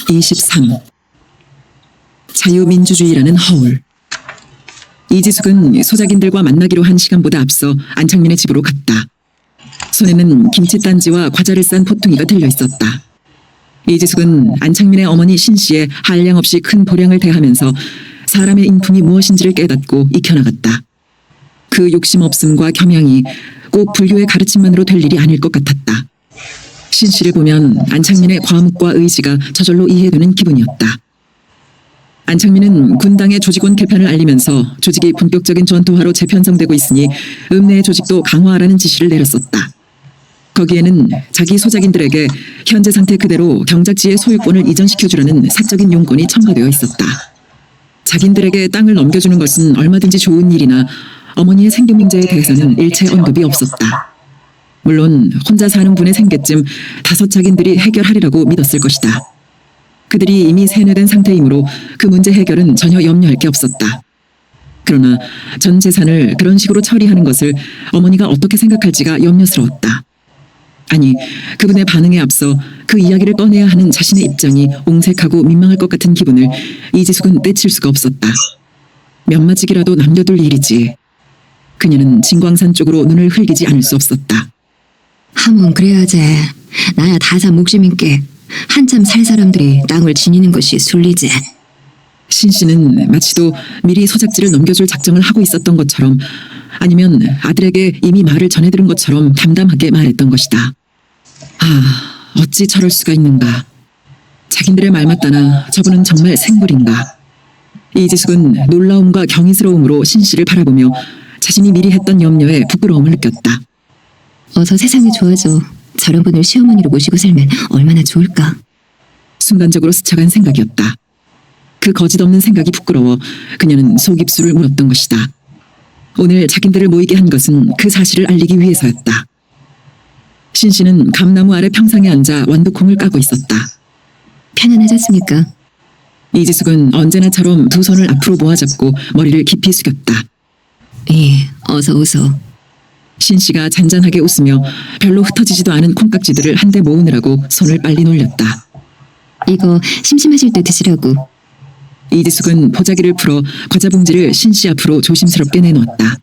23. 자유민주주의라는 허울. 이지숙은 소작인들과 만나기로 한 시간보다 앞서 안창민의 집으로 갔다. 손에는 김치단지와 과자를 싼 포통이가 들려 있었다. 이지숙은 안창민의 어머니 신씨의 한량없이 큰 보량을 대하면서 사람의 인품이 무엇인지를 깨닫고 익혀나갔다. 그 욕심 없음과 겸양이 꼭 불교의 가르침만으로 될 일이 아닐 것 같았다. 신씨를 보면 안창민의 과묵과 의지가 저절로 이해되는 기분이었다. 안창민은 군당의 조직원 개편을 알리면서 조직이 본격적인 전투화로 재편성되고 있으니 읍내의 조직도 강화하라는 지시를 내렸었다. 거기에는 자기 소작인들에게 현재 상태 그대로 경작지의 소유권을 이전시켜주라는 사적인 용건이 첨가되어 있었다. 자긴들에게 땅을 넘겨주는 것은 얼마든지 좋은 일이나 어머니의 생계 문제에 대해서는 일체 언급이 없었다. 물론 혼자 사는 분의 생계쯤 다섯 자긴들이 해결하리라고 믿었을 것이다. 그들이 이미 세뇌된 상태이므로 그 문제 해결은 전혀 염려할 게 없었다. 그러나 전 재산을 그런 식으로 처리하는 것을 어머니가 어떻게 생각할지가 염려스러웠다. 아니, 그분의 반응에 앞서 그 이야기를 꺼내야 하는 자신의 입장이 옹색하고 민망할 것 같은 기분을 이지숙은 떼칠 수가 없었다. 몇 마직이라도 남겨둘 일이지. 그녀는 진광산 쪽으로 눈을 흘기지 않을 수 없었다. 하면 그래야지. 나야 다사 목심인께 한참 살 사람들이 땅을 지니는 것이 순리지. 신씨는 마치도 미리 소작지를 넘겨줄 작정을 하고 있었던 것처럼, 아니면 아들에게 이미 말을 전해들은 것처럼 담담하게 말했던 것이다. 아, 어찌 저럴 수가 있는가. 자긴들의 말 맞다나 저분은 정말 생불인가. 이지숙은 놀라움과 경이스러움으로 신씨를 바라보며 자신이 미리 했던 염려에 부끄러움을 느꼈다. 어서 세상이 좋아져. 저런 분을 시어머니로 모시고 살면 얼마나 좋을까. 순간적으로 스쳐간 생각이었다. 그 거짓없는 생각이 부끄러워 그녀는 속입술을 물었던 것이다. 오늘 자긴들을 모이게 한 것은 그 사실을 알리기 위해서였다. 신씨는 감나무 아래 평상에 앉아 완두콩을 까고 있었다. 편안하셨습니까? 이지숙은 언제나처럼 두 손을 앞으로 모아잡고 머리를 깊이 숙였다. 예, 어서 오소. 신씨가 잔잔하게 웃으며 별로 흩어지지도 않은 콩깍지들을 한데 모으느라고 손을 빨리 놀렸다. 이거 심심하실 때 드시라고. 이지숙은 보자기를 풀어 과자 봉지를 신씨 앞으로 조심스럽게 내놓았다.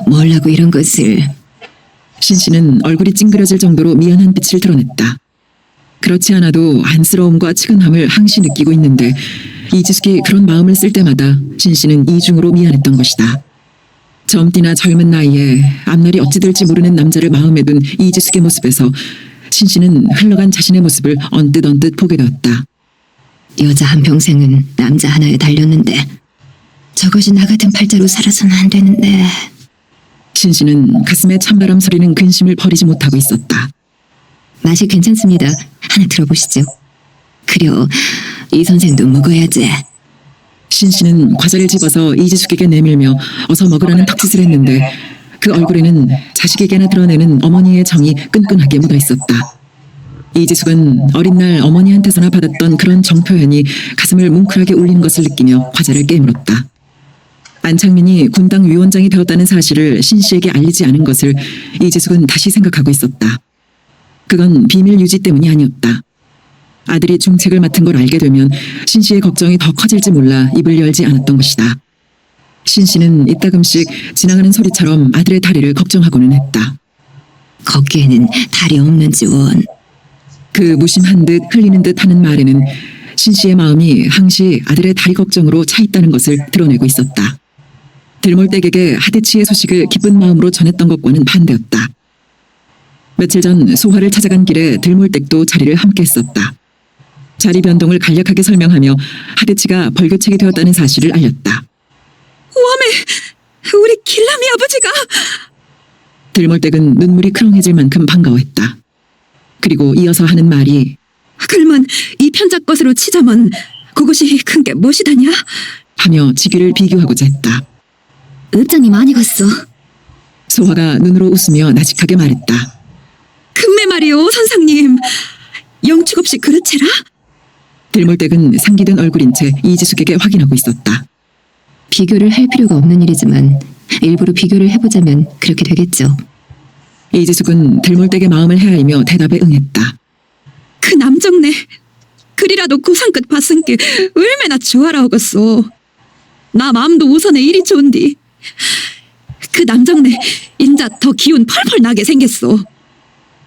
뭘라고 이런 것을. 신씨는 얼굴이 찡그려질 정도로 미안한 빛을 드러냈다. 그렇지 않아도 안쓰러움과 측은함을 항시 느끼고 있는데 이지숙이 그런 마음을 쓸 때마다 신씨는 이중으로 미안했던 것이다. 젊디나 젊은 나이에 앞날이 어찌 될지 모르는 남자를 마음에 둔 이지숙의 모습에서 신씨는 흘러간 자신의 모습을 언뜻 보게 되었다. 여자 한평생은 남자 하나에 달렸는데 저것이 나 같은 팔자로 살아서는 안 되는데. 신씨는 가슴에 찬바람 소리는 근심을 버리지 못하고 있었다. 맛이 괜찮습니다. 하나 들어보시죠. 그려, 이 선생도 먹어야지. 신씨는 과자를 집어서 이지숙에게 내밀며 어서 먹으라는 턱짓을 했는데 그 얼굴에는 자식에게나 드러내는 어머니의 정이 끈끈하게 묻어 있었다. 이지숙은 어린 날 어머니한테서나 받았던 그런 정표현이 가슴을 뭉클하게 울리는 것을 느끼며 과자를 깨물었다. 안창민이 군당 위원장이 되었다는 사실을 신씨에게 알리지 않은 것을 이지숙은 다시 생각하고 있었다. 그건 비밀 유지 때문이 아니었다. 아들이 중책을 맡은 걸 알게 되면 신씨의 걱정이 더 커질지 몰라 입을 열지 않았던 것이다. 신씨는 이따금씩 지나가는 소리처럼 아들의 다리를 걱정하고는 했다. 걷기에는 다리 없는지 원. 그 무심한 듯 흘리는 듯 하는 말에는 신씨의 마음이 항시 아들의 다리 걱정으로 차 있다는 것을 드러내고 있었다. 들몰댁에게 하대치의 소식을 기쁜 마음으로 전했던 것과는 반대였다. 며칠 전 소화를 찾아간 길에 들몰댁도 자리를 함께 했었다. 자리 변동을 간략하게 설명하며 하대치가 벌교책이 되었다는 사실을 알렸다. 웜에 우리 길남이 아버지가. 들몰댁은 눈물이 크렁해질 만큼 반가워했다. 그리고 이어서 하는 말이 글만 이 편작 것으로 치자면 그것이 큰 게 무엇이다냐? 하며 지귀를 비교하고자 했다. 읍장이 많이 갔어. 소화가 눈으로 웃으며 나직하게 말했다. 금매 말이오 선상님. 영축 없이 그렇지라? 들몰댁은 상기된 얼굴인 채 이지숙에게 확인하고 있었다. 비교를 할 필요가 없는 일이지만 일부러 비교를 해보자면 그렇게 되겠죠. 이지숙은 들몰댁의 마음을 헤아리며 대답에 응했다. 그 남정네 그리라도 고상끝 봤은 게 얼마나 좋아라 하겠소. 나 마음도 우선에 일이 좋은디. 그 남정네 인자 더 기운 펄펄 나게 생겼소.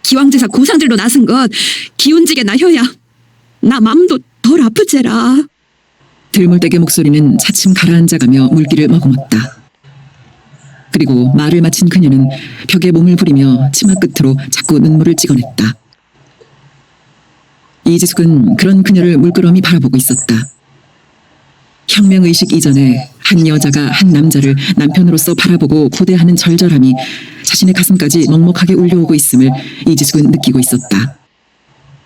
기왕제사 고상들로 나선 것 기운지게 나혀야 나 마음도 덜 아프제라. 들물대게 목소리는 차츰 가라앉아가며 물기를 머금었다. 그리고 말을 마친 그녀는 벽에 몸을 부리며 치마 끝으로 자꾸 눈물을 찍어냈다. 이지숙은 그런 그녀를 물끄러미 바라보고 있었다. 혁명의식 이전에 한 여자가 한 남자를 남편으로서 바라보고 고대하는 절절함이 자신의 가슴까지 먹먹하게 울려오고 있음을 이지숙은 느끼고 있었다.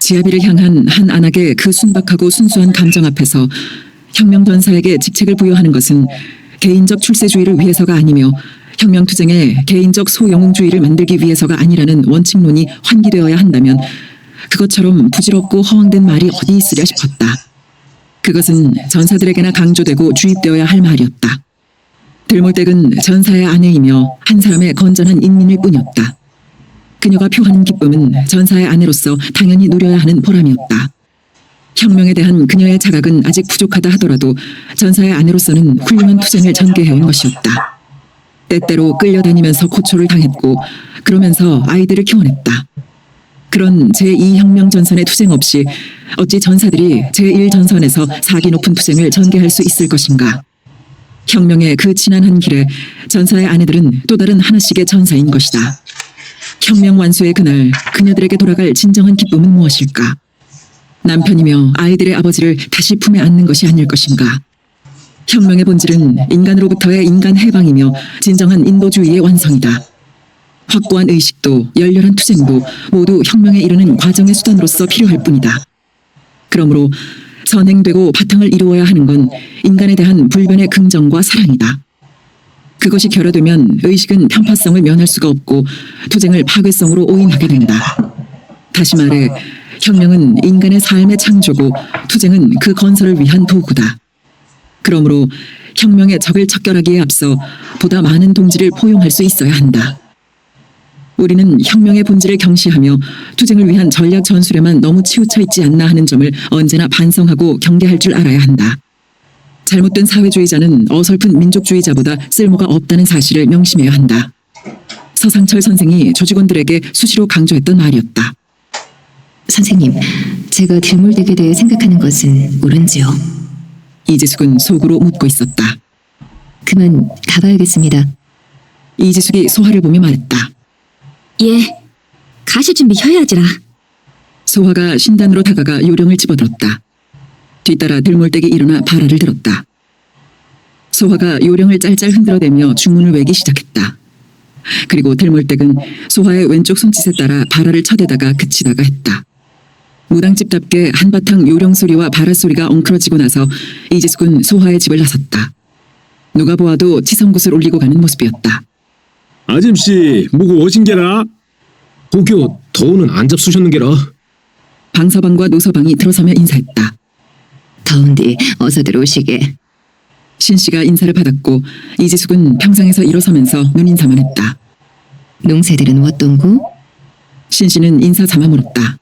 지아비를 향한 한 안악의 그 순박하고 순수한 감정 앞에서 혁명전사에게 직책을 부여하는 것은 개인적 출세주의를 위해서가 아니며 혁명투쟁에 개인적 소영웅주의를 만들기 위해서가 아니라는 원칙론이 환기되어야 한다면 그것처럼 부질없고 허황된 말이 어디 있으랴 싶었다. 그것은 전사들에게나 강조되고 주입되어야 할 말이었다. 들몰댁은 전사의 아내이며 한 사람의 건전한 인민일 뿐이었다. 그녀가 표하는 기쁨은 전사의 아내로서 당연히 누려야 하는 보람이었다. 혁명에 대한 그녀의 자각은 아직 부족하다 하더라도 전사의 아내로서는 훌륭한 투쟁을 전개해온 것이었다. 때때로 끌려다니면서 고초를 당했고 그러면서 아이들을 키워냈다. 그런 제2혁명 전선의 투쟁 없이 어찌 전사들이 제1전선에서 사기 높은 투쟁을 전개할 수 있을 것인가. 혁명의 그 지난한 길에 전사의 아내들은 또 다른 하나씩의 전사인 것이다. 혁명 완수의 그날 그녀들에게 돌아갈 진정한 기쁨은 무엇일까? 남편이며 아이들의 아버지를 다시 품에 안는 것이 아닐 것인가? 혁명의 본질은 인간으로부터의 인간 해방이며 진정한 인도주의의 완성이다. 확고한 의식도 열렬한 투쟁도 모두 혁명에 이르는 과정의 수단으로서 필요할 뿐이다. 그러므로 선행되고 바탕을 이루어야 하는 건 인간에 대한 불변의 긍정과 사랑이다. 그것이 결여되면 의식은 편파성을 면할 수가 없고 투쟁을 파괴성으로 오인하게 된다. 다시 말해 혁명은 인간의 삶의 창조고 투쟁은 그 건설을 위한 도구다. 그러므로 혁명의 적을 척결하기에 앞서 보다 많은 동지를 포용할 수 있어야 한다. 우리는 혁명의 본질을 경시하며 투쟁을 위한 전략 전술에만 너무 치우쳐 있지 않나 하는 점을 언제나 반성하고 경계할 줄 알아야 한다. 잘못된 사회주의자는 어설픈 민족주의자보다 쓸모가 없다는 사실을 명심해야 한다. 서상철 선생이 조직원들에게 수시로 강조했던 말이었다. 선생님, 제가 들물댁에 대해 생각하는 것은 옳은지요? 이지숙은 속으로 묻고 있었다. 그만 가봐야겠습니다. 이지숙이 소화를 보며 말했다. 예, 가시 준비해야지라. 소화가 신단으로 다가가 요령을 집어들었다. 뒤따라 들몰댁이 일어나 발화를 들었다. 소화가 요령을 짤짤 흔들어대며 주문을 외기 시작했다. 그리고 들몰댁은 소화의 왼쪽 손짓에 따라 발화를 쳐대다가 그치다가 했다. 무당집답게 한바탕 요령 소리와 발화 소리가 엉클어지고 나서 이지숙은 소화의 집을 나섰다. 누가 보아도 치성굿을 올리고 가는 모습이었다. 아짐씨, 뭐고 어신게라? 고교 더우는 안 잡수셨는 게라. 방서방과 노서방이 들어서며 인사했다. 더운디 어서 들어오시게. 신씨가 인사를 받았고 이지숙은 평상에서 일어서면서 눈인사만 했다. 농새들은 어떤고? 신씨는 인사 삼아 물었다.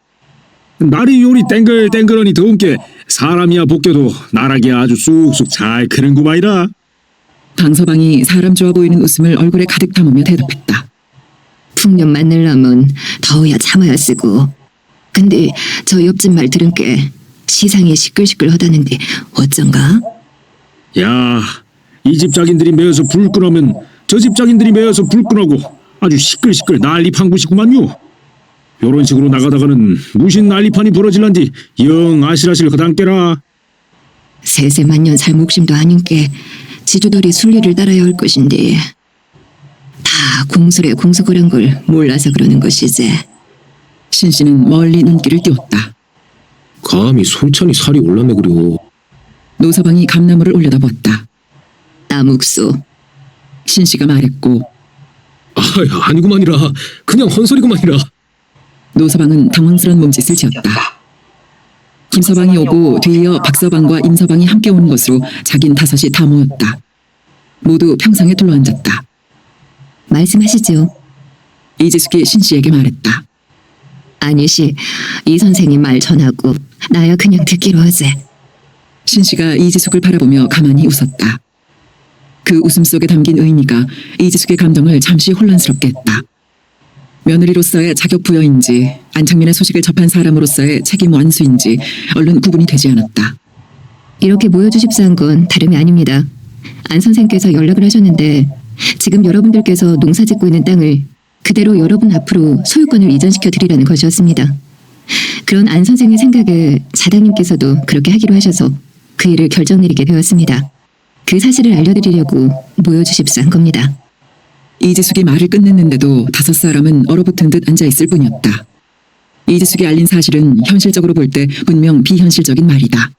날이 요리 땡글땡글하니 더운게 사람이야 벗겨도 나락이 아주 쑥쑥 잘 크는구마이라. 방서방이 사람 좋아 보이는 웃음을 얼굴에 가득 담으며 대답했다. 풍년 만들려면 더워야 참아야 쓰고. 근데 저 옆집 말 들은 게 시상이 시끌시끌하다는데 어쩐가? 야, 이 집 자긴들이 매어서 불 끄러면 저 집 자긴들이 매어서 불 끄라고 아주 시끌시끌 난리판굿이구만요. 요런 식으로 나가다가는 무신 난리판이 벌어질란디 영 아실아실 허당깨라. 세세만년 살 목심도 아닌 게 지주들이 순리를 따라야 할 것인데 다 공술에 공수거란 걸 몰라서 그러는 것이지. 신씨는 멀리 눈길을 띄웠다. 감히 솔찬히 살이 올랐네 그려. 노서방이 감나무를 올려다보았다. 나묵소. 신씨가 말했고 아니구만이라. 그냥 헛소리구만이라. 노서방은 당황스러운 몸짓을 지었다. 김서방이 오고 뒤이어 박서방과 임서방이 함께 오는 것으로 자긴 다섯이 다 모였다. 모두 평상에 둘러앉았다. 말씀하시죠. 이지숙이 신씨에게 말했다. 아니시, 이 선생님 말 전하고 나야 그냥 듣기로 하지. 신씨가 이지숙을 바라보며 가만히 웃었다. 그 웃음 속에 담긴 의미가 이지숙의 감정을 잠시 혼란스럽게 했다. 며느리로서의 자격 부여인지 안창민의 소식을 접한 사람으로서의 책임 완수인지 얼른 구분이 되지 않았다. 이렇게 모여주십사 한 건 다름이 아닙니다. 안 선생께서 연락을 하셨는데 지금 여러분들께서 농사 짓고 있는 땅을 그대로 여러분 앞으로 소유권을 이전시켜 드리라는 것이었습니다. 그런 안 선생의 생각에 자당님께서도 그렇게 하기로 하셔서 그 일을 결정 내리게 되었습니다. 그 사실을 알려드리려고 모여주십사 한 겁니다. 이지숙이 말을 끝냈는데도 5사람은 얼어붙은 듯 앉아있을 뿐이었다. 이지숙이 알린 사실은 현실적으로 볼 때 분명 비현실적인 말이다.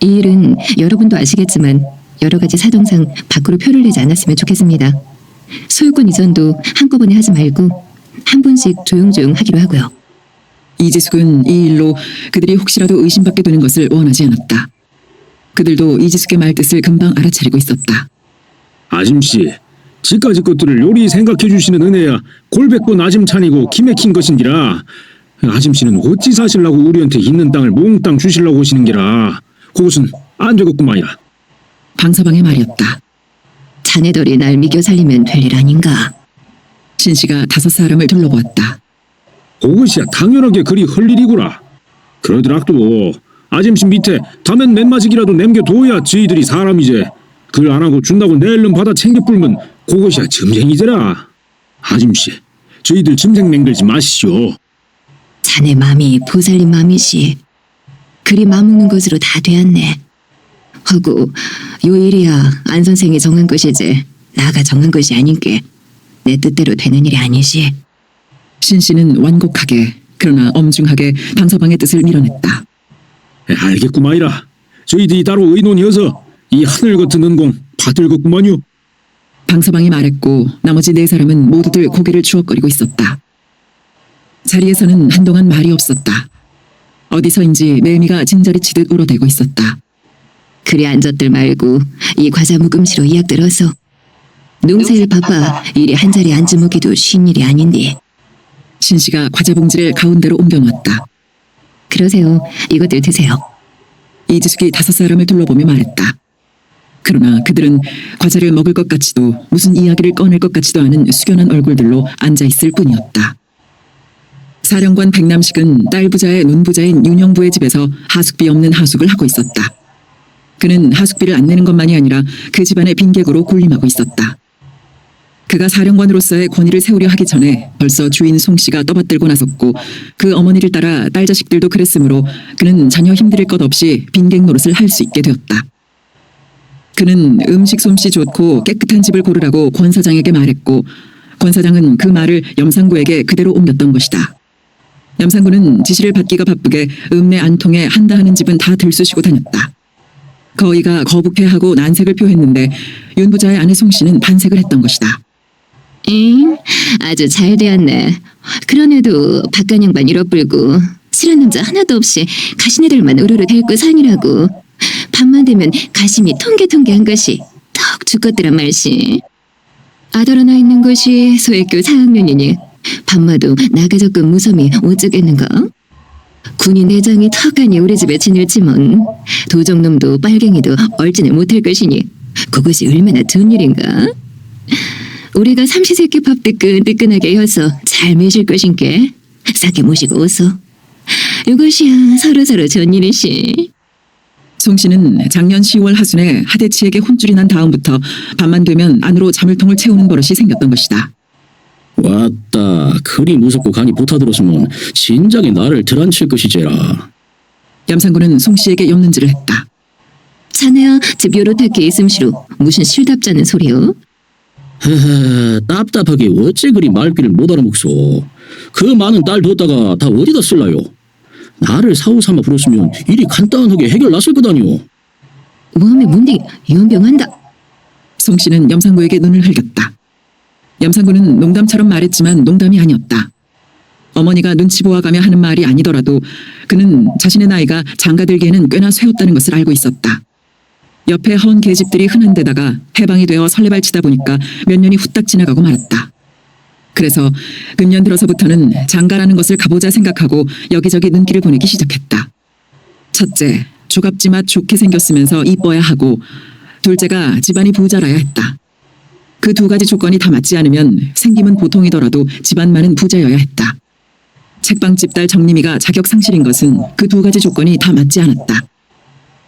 이 일은 여러분도 아시겠지만 여러 가지 사정상 밖으로 표를 내지 않았으면 좋겠습니다. 소유권 이전도 한꺼번에 하지 말고 한 분씩 조용조용 하기로 하고요. 이지숙은 이 일로 그들이 혹시라도 의심받게 되는 것을 원하지 않았다. 그들도 이지숙의 말뜻을 금방 알아차리고 있었다. 아짐씨, 지까지 것들을 요리 생각해 주시는 은혜야 골백번 아짐찬이고 기맥힌 것인지라. 아짐씨는 어찌 사실라고 우리한테 있는 땅을 몽땅 주시려고 하시는 게라. 그것은 안 되겠구만이라. 방서방의 말이었다. 자네들이 날 미겨 살리면 될 일 아닌가. 신씨가 5사람을 둘러보았다. 그것이야 당연하게 그리 할 일이구나. 그러더라도 아짐씨 밑에 다면 맨마직이라도 남겨둬야 저희들이 사람이제. 그걸 안 하고 준다고 내일름 받아 챙겨 불면 그것이야 점쟁이제라. 아짐씨, 저희들 짐생 맹글지 마시오. 자네 맘이 보살님 맘이시. 그리 맘먹는 것으로 다 되었네. 하고 요 일이야 안 선생이 정한 것이지 나가 정한 것이 아닌게 내 뜻대로 되는 일이 아니시. 신씨는 완곡하게 그러나 엄중하게 방서방의 뜻을 밀어냈다. 알겠구만이라. 저희들이 따로 의논이어서 이 하늘 같은 은공 받들겠구만요. 방서방이 말했고 나머지 4사람은 모두들 고개를 주워거리고 있었다. 자리에서는 한동안 말이 없었다. 어디서인지 매미가 진저리 치듯 울어대고 있었다. 그리 앉았들 말고 이 과자 묵음시로 이약 들어서. 농사일 바빠 일이 한 자리에 앉으먹기도 쉰 일이 아닌데. 신씨가 과자 봉지를 가운데로 옮겨놓았다. 그러세요. 이것들 드세요. 이지숙이 5사람을 둘러보며 말했다. 그러나 그들은 과자를 먹을 것 같지도 무슨 이야기를 꺼낼 것 같지도 않은 숙연한 얼굴들로 앉아있을 뿐이었다. 사령관 백남식은 딸 부자의 눈 부자인 윤영부의 집에서 하숙비 없는 하숙을 하고 있었다. 그는 하숙비를 안 내는 것만이 아니라 그 집안의 빈객으로 군림하고 있었다. 그가 사령관으로서의 권위를 세우려 하기 전에 벌써 주인 송씨가 떠받들고 나섰고 그 어머니를 따라 딸 자식들도 그랬으므로 그는 전혀 힘들일 것 없이 빈객 노릇을 할 수 있게 되었다. 그는 음식 솜씨 좋고 깨끗한 집을 고르라고 권 사장에게 말했고 권 사장은 그 말을 염상구에게 그대로 옮겼던 것이다. 염상구는 지시를 받기가 바쁘게 읍내 안통에 한다 하는 집은 다 들쑤시고 다녔다. 거의가 거북해하고 난색을 표했는데 윤 부자의 아내 송씨는 반색을 했던 것이다. 잉? 아주 잘 되었네. 그런 애도 박간 양반 잃어불고 실한 남자 하나도 없이 가시네들만 으르르 데리고 사니라고. 밤만 되면 가심이 통게통게한 것이 턱 죽겠더란 말씨. 아들 하나 있는 것이 소액교 4학년이니 밤마도 나가적금 무섬이 어쩌겠는가? 군인 내장이 턱하니 우리 집에 지낼지먼 도적놈도 빨갱이도 얼진을 못할 것이니 그것이 얼마나 좋은 일인가? 우리가 삼시세끼 밥 뜨끈뜨끈하게 해서 잘 매실 것인께 싸게 모시고 오소. 이것이야 서로서로 좋은 일이시. 송씨는 작년 10월 하순에 하대치에게 혼쭐이 난 다음부터 밤만 되면 안으로 자물통을 채우는 버릇이 생겼던 것이다. 왔다. 그리 무섭고 간이 보타들었으면 진작에 나를 들안칠 것이제라. 염상구는 송씨에게 엿는지를 했다. 자네야 집 요렇게 있음시로 무슨 실답자는 소리요? 헤헤, 답답하게 어째 그리 말귀를 못 알아먹소. 그 많은 딸 뒀다가 다 어디다 쓸라요? 나를 사후삼아 부르으면 일이 간단하게 해결났을 거다니요. 모함에 문디 연병한다. 송씨는 염상구에게 눈을 흘겼다. 염상구는 농담처럼 말했지만 농담이 아니었다. 어머니가 눈치 보아가며 하는 말이 아니더라도 그는 자신의 나이가 장가들기에는 꽤나 쇠었다는 것을 알고 있었다. 옆에 헌 계집들이 흔한 데다가 해방이 되어 설레발치다 보니까 몇 년이 후딱 지나가고 말았다. 그래서 금년 들어서부터는 장가라는 것을 가보자 생각하고 여기저기 눈길을 보내기 시작했다. 첫째, 조갑지맛 좋게 생겼으면서 이뻐야 하고, 둘째가 집안이 부자라야 했다. 그 두 가지 조건이 다 맞지 않으면 생김은 보통이더라도 집안만은 부자여야 했다. 책방집 딸 정림이가 자격 상실인 것은 그 두 가지 조건이 다 맞지 않았다.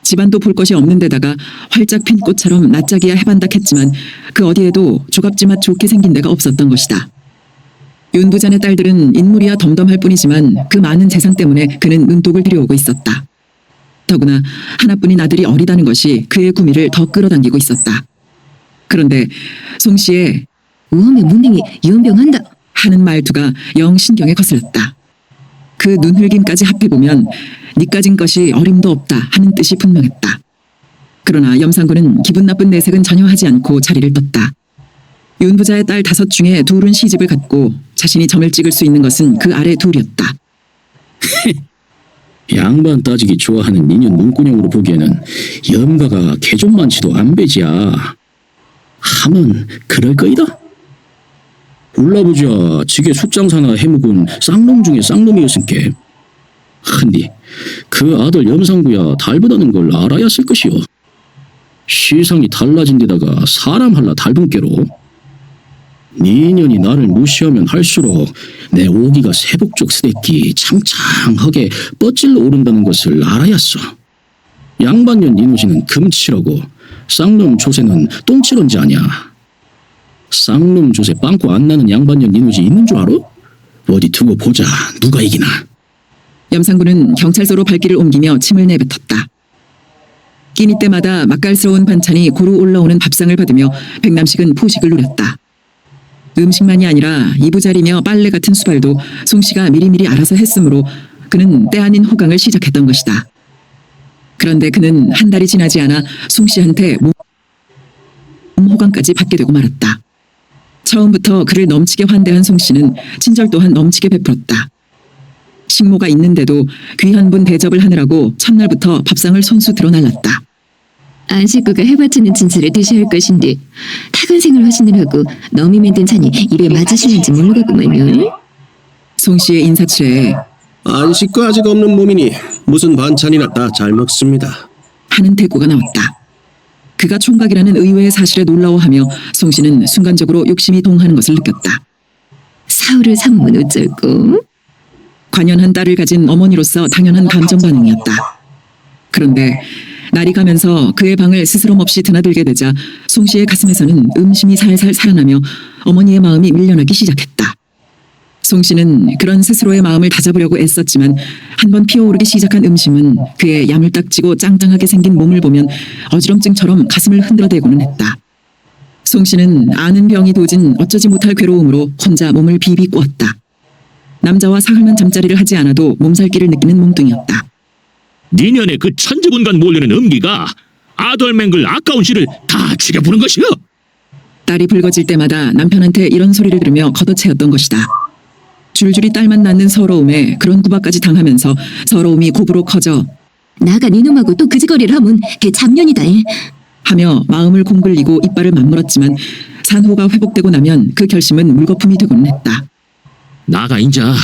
집안도 볼 것이 없는 데다가 활짝 핀 꽃처럼 낯짝이야 해반닥했지만 그 어디에도 조갑지맛 좋게 생긴 데가 없었던 것이다. 윤 부자네 딸들은 인물이야 덤덤할 뿐이지만 그 많은 재산 때문에 그는 눈독을 들여오고 있었다. 더구나 하나뿐인 아들이 어리다는 것이 그의 구미를 더 끌어당기고 있었다. 그런데 송 씨의 우엄의 문맹이 연병한다. 하는 말투가 영 신경에 거슬렸다. 그 눈흘김까지 합해보면 니까진 것이 어림도 없다 하는 뜻이 분명했다. 그러나 염상군은 기분 나쁜 내색은 전혀 하지 않고 자리를 떴다. 윤 부자의 딸 5 중에 2은 시집을 갔고 자신이 점을 찍을 수 있는 것은 그 아래 2이었다. 양반 따지기 좋아하는 인연 눈구녕으로 보기에는 염가가 개좀 많지도 안 배지야. 하면 그럴 거이다. 울라부자 지게 숫장사나 해묵은 쌍놈 중에 쌍놈이었은께. 흔히 그 아들 염상구야 달보다는 걸 알아야 쓸 것이오. 시상이 달라진 데다가 사람 할라 달분께로. 니년이 나를 무시하면 할수록 내 오기가 세복적 스대끼 창창하게 뻗질러 오른다는 것을 알아야써. 양반년 니노시는 금치라고 쌍놈 조세는 똥치런지 아냐. 쌍놈 조세 빵꾸 안 나는 양반년 니노지 있는 줄 알아? 어디 두고 보자 누가 이기나. 염상군은 경찰서로 발길을 옮기며 침을 내뱉었다. 끼니 때마다 맛깔스러운 반찬이 고루 올라오는 밥상을 받으며 백남식은 포식을 누렸다. 음식만이 아니라 이부자리며 빨래 같은 수발도 송씨가 미리미리 알아서 했으므로 그는 때 아닌 호강을 시작했던 것이다. 그런데 그는 한 달이 지나지 않아 송씨한테 몸 호강까지 받게 되고 말았다. 처음부터 그를 넘치게 환대한 송씨는 친절 또한 넘치게 베풀었다. 식모가 있는데도 귀한 분 대접을 하느라고 첫날부터 밥상을 손수 드러날랐다. 안 식구가 해바치는 진사를 드셔야 할 것인데 타간생을 하시느라고 너미 만든 잔이 입에 맞으시는지 모르겠구만요. 송씨의 인사치레에 안 씻고 아직 없는 몸이니 무슨 반찬이나 다 잘 먹습니다. 하는 대꾸가 나왔다. 그가 총각이라는 의외의 사실에 놀라워하며 송씨는 순간적으로 욕심이 동하는 것을 느꼈다. 사후를 삼으면 어쩔꼬? 관연한 딸을 가진 어머니로서 당연한 감정 반응이었다. 그런데 날이 가면서 그의 방을 스스럼없이 드나들게 되자 송씨의 가슴에서는 음심이 살살 살아나며 어머니의 마음이 밀려나기 시작했다. 송씨는 그런 스스로의 마음을 다잡으려고 애썼지만 한번 피어오르기 시작한 음심은 그의 야물딱지고 짱짱하게 생긴 몸을 보면 어지럼증처럼 가슴을 흔들어대고는 했다. 송씨는 아는 병이 도진 어쩌지 못할 괴로움으로 혼자 몸을 비비 꼬았다. 남자와 사흘만 잠자리를 하지 않아도 몸살기를 느끼는 몸뚱이였다. 니년의 그 천지분간 몰려는 음기가 아덜맹글 아까운 씨를 다 죽여부는 것이여. 딸이 붉어질 때마다 남편한테 이런 소리를 들으며 걷어채었던 것이다. 줄줄이 딸만 낳는 서러움에 그런 구박까지 당하면서 서러움이 곱으로 커져 나가 니놈하고 또 그지거리를 하면 걔 잡년이다. 하며 마음을 공글리고 이빨을 맞물었지만 산호가 회복되고 나면 그 결심은 물거품이 되고는 했다. 나가 인자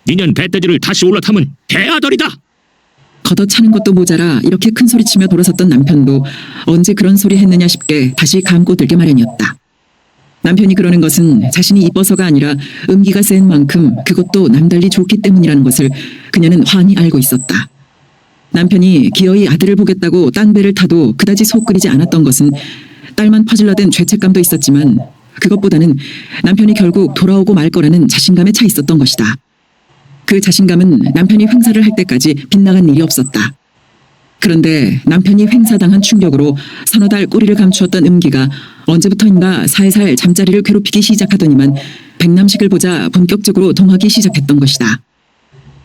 니년 배때지를 다시 올라타면 개아덜이다. 걷어차는 것도 모자라 이렇게 큰 소리치며 돌아섰던 남편도 언제 그런 소리 했느냐 싶게 다시 감고 들게 마련이었다. 남편이 그러는 것은 자신이 이뻐서가 아니라 음기가 센 만큼 그것도 남달리 좋기 때문이라는 것을 그녀는 환히 알고 있었다. 남편이 기어이 아들을 보겠다고 딴 배를 타도 그다지 속 끓이지 않았던 것은 딸만 퍼질러댄 죄책감도 있었지만 그것보다는 남편이 결국 돌아오고 말 거라는 자신감에 차 있었던 것이다. 그 자신감은 남편이 횡사를 할 때까지 빗나간 일이 없었다. 그런데 남편이 횡사당한 충격으로 서너 달 꼬리를 감추었던 음기가 언제부터인가 살살 잠자리를 괴롭히기 시작하더니만 백남식을 보자 본격적으로 동하기 시작했던 것이다.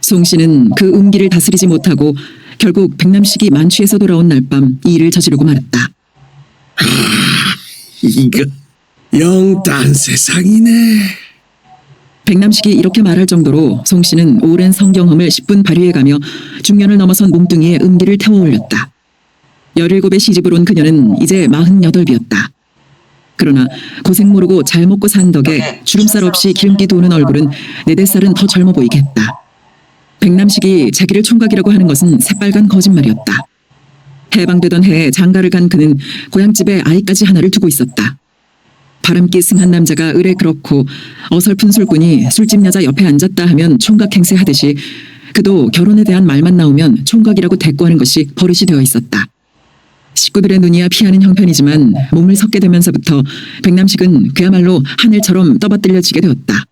송씨는 그 음기를 다스리지 못하고 결국 백남식이 만취해서 돌아온 날밤 이 일을 저지르고 말았다. 이거 영딴 세상이네. 백남식이 이렇게 말할 정도로 송씨는 오랜 성경험을 10분 발휘해가며 중년을 넘어선 몸뚱이에 음기를 태워 올렸다. 17의 시집을 온 그녀는 이제 48이었다. 그러나 고생 모르고 잘 먹고 산 덕에 주름살 없이 기름기 도는 얼굴은 4-5살은 더 젊어 보이게 했다. 백남식이 자기를 총각이라고 하는 것은 새빨간 거짓말이었다. 해방되던 해에 장가를 간 그는 고향집에 아이까지 하나를 두고 있었다. 바람기 승한 남자가 의뢰 그렇고 어설픈 술꾼이 술집 여자 옆에 앉았다 하면 총각 행세하듯이 그도 결혼에 대한 말만 나오면 총각이라고 대꾸하는 것이 버릇이 되어 있었다. 식구들의 눈이야 피하는 형편이지만 몸을 섞게 되면서부터 백남식은 그야말로 하늘처럼 떠받들려지게 되었다.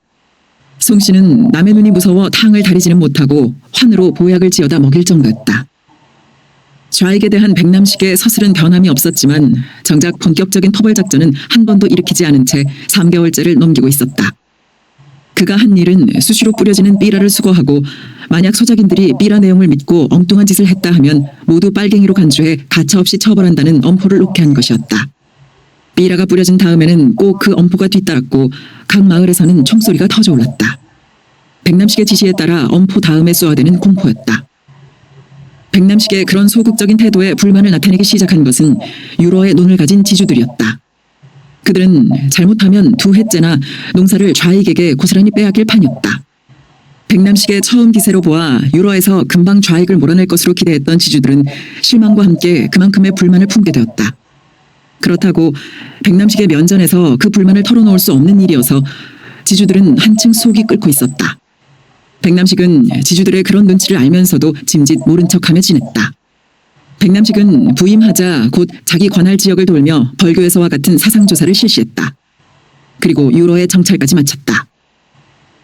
송 씨는 남의 눈이 무서워 탕을 다리지는 못하고 환으로 보약을 지어다 먹일 정도였다. 좌익에 대한 백남식의 서슬은 변함이 없었지만 정작 본격적인 토벌 작전은 한 번도 일으키지 않은 채 3개월째를 넘기고 있었다. 그가 한 일은 수시로 뿌려지는 삐라를 수거하고 만약 소작인들이 삐라 내용을 믿고 엉뚱한 짓을 했다 하면 모두 빨갱이로 간주해 가차없이 처벌한다는 엄포를 놓게 한 것이었다. 삐라가 뿌려진 다음에는 꼭 그 엄포가 뒤따랐고 각 마을에서는 총소리가 터져올랐다. 백남식의 지시에 따라 엄포 다음에 쏘아대는 공포였다. 백남식의 그런 소극적인 태도에 불만을 나타내기 시작한 것은 유로의 눈을 가진 지주들이었다. 그들은 잘못하면 2해째나 농사를 좌익에게 고스란히 빼앗길 판이었다. 백남식의 처음 기세로 보아 유로에서 금방 좌익을 몰아낼 것으로 기대했던 지주들은 실망과 함께 그만큼의 불만을 품게 되었다. 그렇다고 백남식의 면전에서 그 불만을 털어놓을 수 없는 일이어서 지주들은 한층 속이 끓고 있었다. 백남식은 지주들의 그런 눈치를 알면서도 짐짓 모른 척하며 지냈다. 백남식은 부임하자 곧 자기 관할 지역을 돌며 벌교에서와 같은 사상조사를 실시했다. 그리고 유로의 정찰까지 마쳤다.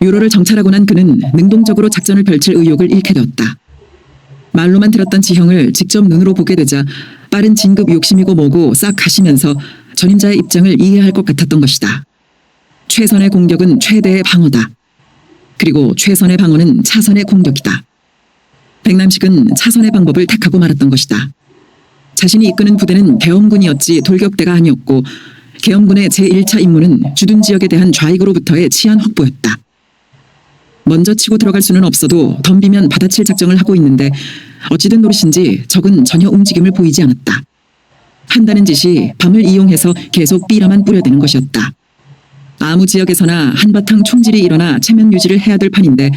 유로를 정찰하고 난 그는 능동적으로 작전을 펼칠 의욕을 잃게 되었다. 말로만 들었던 지형을 직접 눈으로 보게 되자 빠른 진급 욕심이고 뭐고 싹 가시면서 전임자의 입장을 이해할 것 같았던 것이다. 최선의 공격은 최대의 방어다. 그리고 최선의 방어는 차선의 공격이다. 백남식은 차선의 방법을 택하고 말았던 것이다. 자신이 이끄는 부대는 계엄군이었지 돌격대가 아니었고 계엄군의 제1차 임무는 주둔 지역에 대한 좌익으로부터의 치안 확보였다. 먼저 치고 들어갈 수는 없어도 덤비면 받아칠 작정을 하고 있는데 어찌된 노릇인지 적은 전혀 움직임을 보이지 않았다. 한다는 짓이 밤을 이용해서 계속 삐라만 뿌려대는 것이었다. 아무 지역에서나 한바탕 총질이 일어나 체면 유지를 해야 될 판인데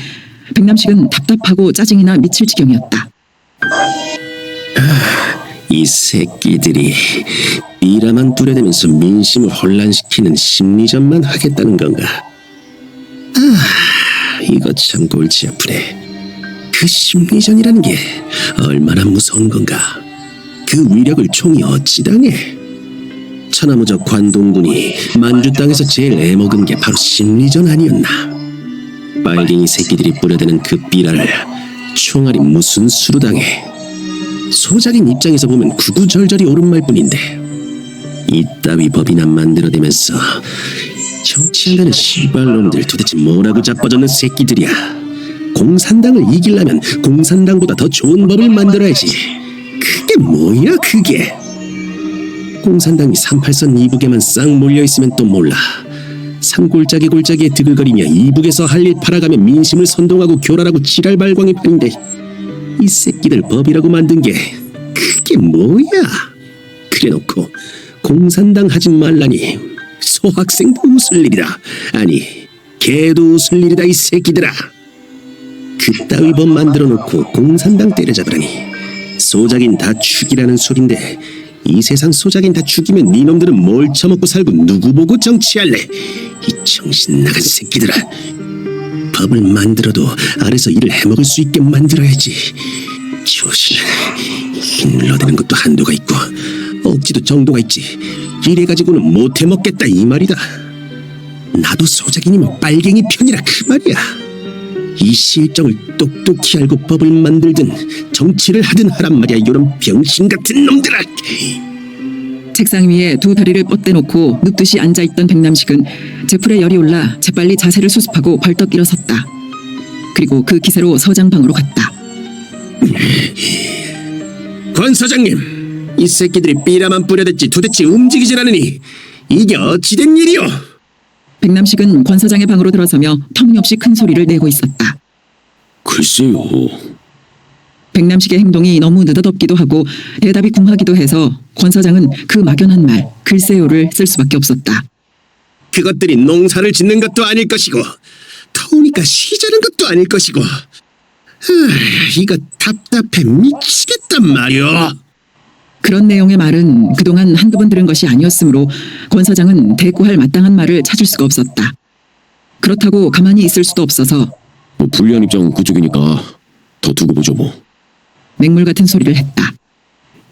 백남식은 답답하고 짜증이 나 미칠 지경이었다. 이 새끼들이 삐라만 뿌려대면서 민심을 혼란시키는 심리전만 하겠다는 건가? 이거 참 골치 아프네. 그 심리전이라는 게 얼마나 무서운 건가? 그 위력을 총이 어찌 당해? 천하무적 관동군이 만주 땅에서 제일 애먹은 게 바로 심리전 아니었나? 빨갱이 새끼들이 뿌려대는 그 삐라를 총알이 무슨 수로 당해? 소작인 입장에서 보면 구구절절이 옳은 말뿐인데 이따위 법이나 만들어대면서 정치한다는 씨발놈들 도대체 뭐라고 자빠졌는 새끼들이야. 공산당을 이기려면 공산당보다 더 좋은 법을 만들어야지. 그게 뭐야 그게? 공산당이 38선 이북에만 싹 몰려있으면 또 몰라. 산골짜기에 드글거리며 이북에서 할 일 팔아가며 민심을 선동하고 교란하고 지랄발광이 판인데 이 새끼들 법이라고 만든 게 그게 뭐야? 그래놓고 공산당 하지 말라니 소학생도 웃을 일이다. 아니 개도 웃을 일이다 이 새끼들아. 그따위 법 만들어놓고 공산당 때려잡으라니 소작인 다 죽이라는 소린데 이 세상 소작인 다 죽이면 니놈들은 뭘 처먹고 살고 누구 보고 정치할래? 이 정신 나간 새끼들아. 법을 만들어도 아래서 일을 해먹을 수 있게 만들어야지. 조신 힘들어대는 것도 한도가 있고 억지도 정도가 있지. 이래가지고는 못 해먹겠다 이 말이다. 나도 소작인이면 빨갱이 편이라 그 말이야. 이 실정을 똑똑히 알고 법을 만들든 정치를 하든 하란 말이야. 이런 병신 같은 놈들아. 책상 위에 두 다리를 뻗대놓고 눕듯이 앉아있던 백남식은 제풀에 열이 올라 재빨리 자세를 수습하고 벌떡 일어섰다. 그리고 그 기세로 서장방으로 갔다. 권 서장님, 이 새끼들이 삐라만 뿌려댔지 도대체 움직이질 않으니 이게 어찌된 일이오? 백남식은 권 서장의 방으로 들어서며 터무니없이 큰 소리를 내고 있었다. 글쎄요. 백남식의 행동이 너무 느닷없기도 하고 대답이 궁하기도 해서 권 서장은 그 막연한 말 글쎄요를 쓸 수밖에 없었다. 그것들이 농사를 짓는 것도 아닐 것이고 더우니까 시자는 것도 아닐 것이고 이거 답답해 미치겠단 말이야. 그런 내용의 말은 그동안 한두 번 들은 것이 아니었으므로 권 사장은 대꾸할 마땅한 말을 찾을 수가 없었다. 그렇다고 가만히 있을 수도 없어서 뭐 불리한 입장은 그쪽이니까 더 두고 보죠 뭐. 맹물 같은 소리를 했다.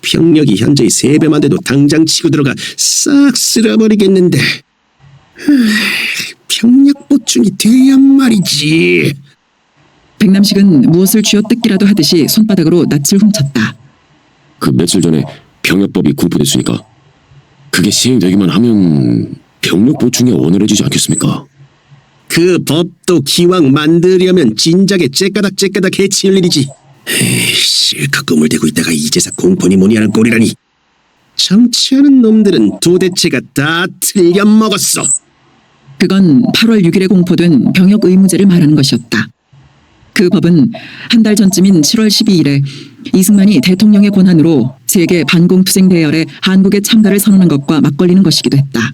병력이 현재의 3배만 돼도 당장 치고 들어가 싹 쓸어버리겠는데 병력 보충이 돼야 말이지. 백남식은 무엇을 쥐어뜯기라도 하듯이 손바닥으로 낯을 훔쳤다. 그 며칠 전에 병역법이 공포됐으니까 그게 시행되기만 하면 병력 보충이 원활해지지 않겠습니까? 그 법도 기왕 만들려면 진작에 째까닥 해치울 일이지. 에이, 실컷 꿈을 대고 있다가 이제서 공포니 뭐니 하는 꼴이라니. 정치하는 놈들은 도대체가 다 틀려먹었어. 그건 8월 6일에 공포된 병역 의무제를 말하는 것이었다. 그 법은 한 달 전쯤인 7월 12일에 이승만이 대통령의 권한으로 세계 반공투쟁 대열에 한국의 참가를 선언한 것과 맞걸리는 것이기도 했다.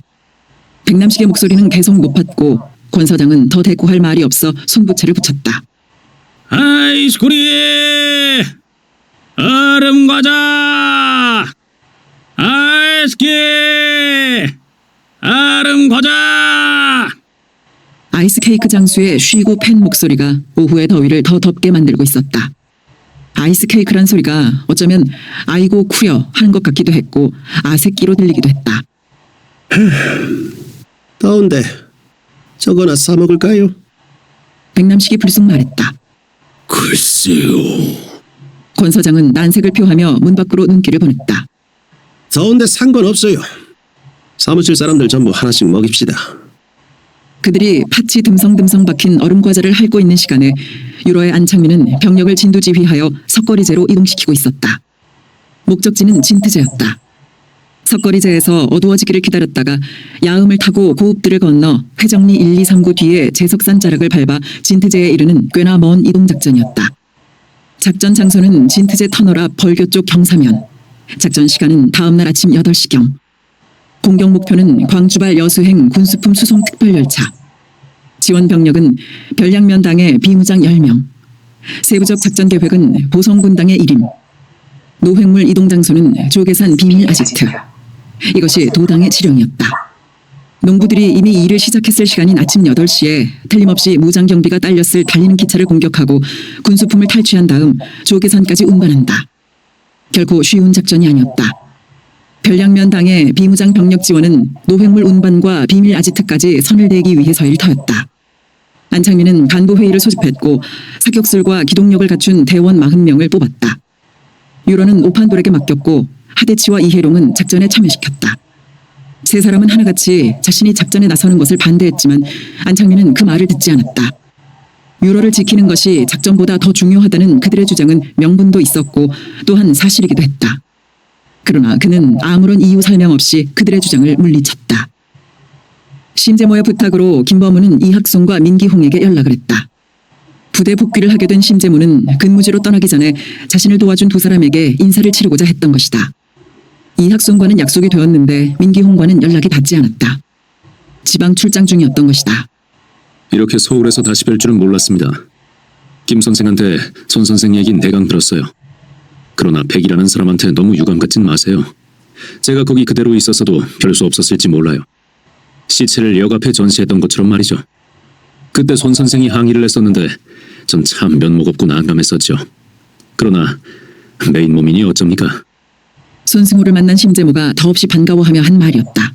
백남식의 목소리는 계속 높았고 권 사장은 더 대꾸할 말이 없어 손부채를 붙였다. 아이스크림, 얼음 과자, 아이스크림, 얼음 과자. 아이스 케이크 장수의 쉬고 팬 목소리가 오후의 더위를 더 덥게 만들고 있었다. 아이스 케이크란 소리가 어쩌면 아이고 쿠려 하는 것 같기도 했고 아새끼로 들리기도 했다. 더운데 저거나 사 먹을까요? 백남식이 불쑥 말했다. 글쎄요. 권 사장은 난색을 표하며 문 밖으로 눈길을 보냈다. 더운데 상관없어요. 사무실 사람들 전부 하나씩 먹입시다. 그들이 팥이 듬성듬성 박힌 얼음 과자를 핥고 있는 시간에 유로의 안창민은 병력을 진두지휘하여 석거리제로 이동시키고 있었다. 목적지는 진트제였다. 석거리제에서 어두워지기를 기다렸다가 야음을 타고 고읍들을 건너 회정리 1, 2, 3구 뒤에 제석산 자락을 밟아 진트제에 이르는 꽤나 먼 이동작전이었다. 작전 장소는 진트제 터널 앞 벌교 쪽 경사면. 작전 시간은 다음날 아침 8시경. 공격 목표는 광주발 여수행 군수품 수송 특별열차. 지원 병력은 별량면당의 비무장 10명. 세부적 작전 계획은 보성군당의 1임. 노획물 이동 장소는 조계산 비밀 아지트. 이것이 도당의 지령이었다. 농부들이 이미 일을 시작했을 시간인 아침 8시에 틀림없이 무장경비가 딸렸을 달리는 기차를 공격하고 군수품을 탈취한 다음 조계산까지 운반한다. 결코 쉬운 작전이 아니었다. 별량면당의 비무장 병력 지원은 노획물 운반과 비밀 아지트까지 선을 대기 위해서 일터였다. 안창민은 간부회의를 소집했고 사격술과 기동력을 갖춘 대원 40명을 뽑았다. 유로는 오판돌에게 맡겼고 하대치와 이혜룡은 작전에 참여시켰다. 세 사람은 하나같이 자신이 작전에 나서는 것을 반대했지만 안창민은 그 말을 듣지 않았다. 유로를 지키는 것이 작전보다 더 중요하다는 그들의 주장은 명분도 있었고 또한 사실이기도 했다. 그러나 그는 아무런 이유 설명 없이 그들의 주장을 물리쳤다. 심재모의 부탁으로 김범우는 이학송과 민기홍에게 연락을 했다. 부대 복귀를 하게 된 심재모는 근무지로 떠나기 전에 자신을 도와준 두 사람에게 인사를 치르고자 했던 것이다. 이학송과는 약속이 되었는데 민기홍과는 연락이 닿지 않았다. 지방 출장 중이었던 것이다. 이렇게 서울에서 다시 뵐 줄은 몰랐습니다. 김 선생한테 손 선생 얘긴 대강 들었어요. 그러나 백이라는 사람한테 너무 유감 갖진 마세요. 제가 거기 그대로 있었어도 별 수 없었을지 몰라요. 시체를 역 앞에 전시했던 것처럼 말이죠. 그때 손 선생이 항의를 했었는데 전 참 면목 없고 난감했었죠. 그러나 메인 몸이니 어쩝니까? 손승호를 만난 심재모가 더없이 반가워하며 한 말이었다.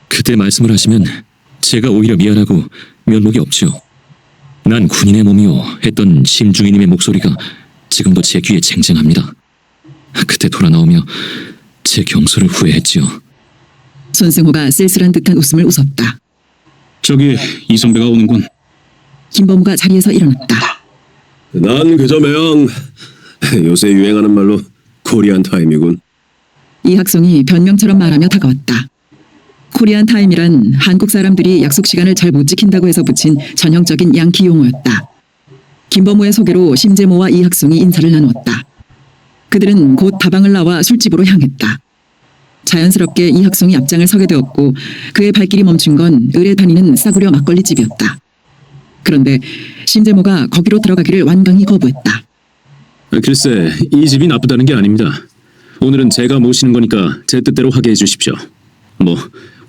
그때 말씀을 하시면 제가 오히려 미안하고 면목이 없죠. 난 군인의 몸이요 했던 심중희님의 목소리가 지금도 제 귀에 쟁쟁합니다. 그때 돌아 나오며 제 경솔을 후회했지요. 손승호가 쓸쓸한 듯한 웃음을 웃었다. 저기 이성배가 오는군. 김범우가 자리에서 일어났다. 난 그저 매형. 요새 유행하는 말로 코리안 타임이군. 이학송이 변명처럼 말하며 다가왔다. 코리안 타임이란 한국 사람들이 약속 시간을 잘 못 지킨다고 해서 붙인 전형적인 양키 용어였다. 김범우의 소개로 심재모와 이학송이 인사를 나누었다. 그들은 곧 다방을 나와 술집으로 향했다. 자연스럽게 이학송이 앞장을 서게 되었고 그의 발길이 멈춘 건 을에 다니는 싸구려 막걸리집이었다. 그런데 심재모가 거기로 들어가기를 완강히 거부했다. 글쎄, 이 집이 나쁘다는 게 아닙니다. 오늘은 제가 모시는 거니까 제 뜻대로 하게 해주십시오. 뭐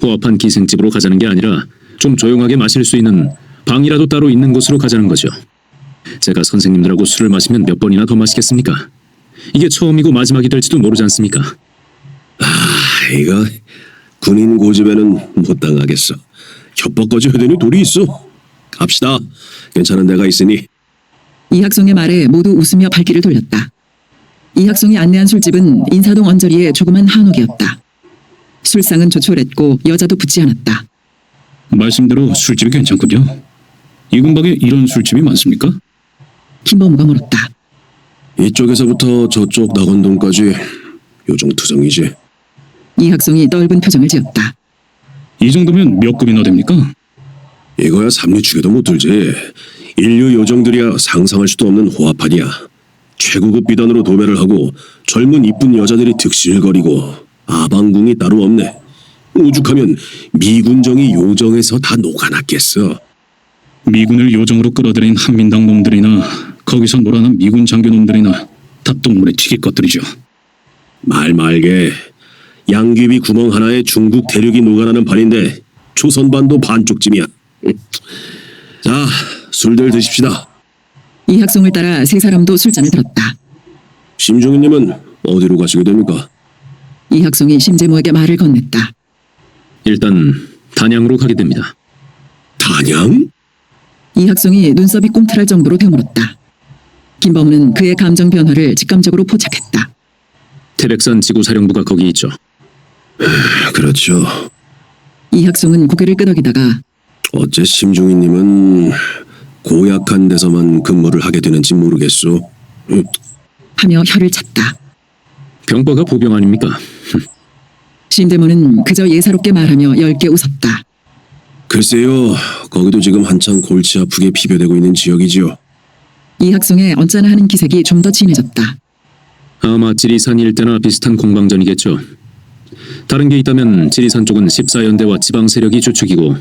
호합한 기생집으로 가자는 게 아니라 좀 조용하게 마실 수 있는 방이라도 따로 있는 곳으로 가자는 거죠. 제가 선생님들하고 술을 마시면 몇 번이나 더 마시겠습니까? 이게 처음이고 마지막이 될지도 모르지 않습니까? 이거 군인 고집에는 못 당하겠어. 협박까지 해대니 돌이 있어. 갑시다. 괜찮은 데가 있으니. 이학송의 말에 모두 웃으며 발길을 돌렸다. 이학송이 안내한 술집은 인사동 언저리의 조그만 한옥이었다. 술상은 조촐했고 여자도 붙지 않았다. 말씀대로 술집이 괜찮군요. 이 근방에 이런 술집이 많습니까? 김범우가 물었다. 이쪽에서부터 저쪽 낙원동까지 요정투성이지. 이학송이 넓은 표정을 지었다. 이 정도면 몇 급이나 됩니까? 이거야 삼리축에도 못 들지. 인류 요정들이야 상상할 수도 없는 호화판이야. 최고급 비단으로 도배를 하고 젊은 이쁜 여자들이 득실거리고 아방궁이 따로 없네. 오죽하면 미군정이 요정에서 다 녹아났겠어. 미군을 요정으로 끌어들인 한민당 놈들이나 거기서 놀아난 미군 장교 놈들이나 다 똥물에 튀길 것들이죠. 말 말게. 양귀비 구멍 하나에 중국 대륙이 녹아나는 판인데 조선반도 반쪽쯤이야. 자, 술들 드십시다. 이학송을 따라 세 사람도 술잔을 들었다. 심중희님은 어디로 가시게 됩니까? 이학송이 심재모에게 말을 건넸다. 일단 단양으로 가게 됩니다. 단양? 이학송이 눈썹이 꿈틀할 정도로 되물었다. 김범우는 그의 감정 변화를 직감적으로 포착했다. 태백산 지구사령부가 거기 있죠. 그렇죠. 이학송은 고개를 끄덕이다가 어째 심중희님은 고약한 데서만 근무를 하게 되는지 모르겠소. 하며 혀를 찼다. 병과가 보병 아닙니까? 심재모는 그저 예사롭게 말하며 엷게 웃었다. 글쎄요, 거기도 지금 한창 골치 아프게 비벼대고 있는 지역이지요. 이학송의 언짢아 하는 기색이 좀 더 진해졌다. 아마 지리산 일대나 비슷한 공방전이겠죠. 다른 게 있다면 지리산 쪽은 14연대와 지방 세력이 주축이고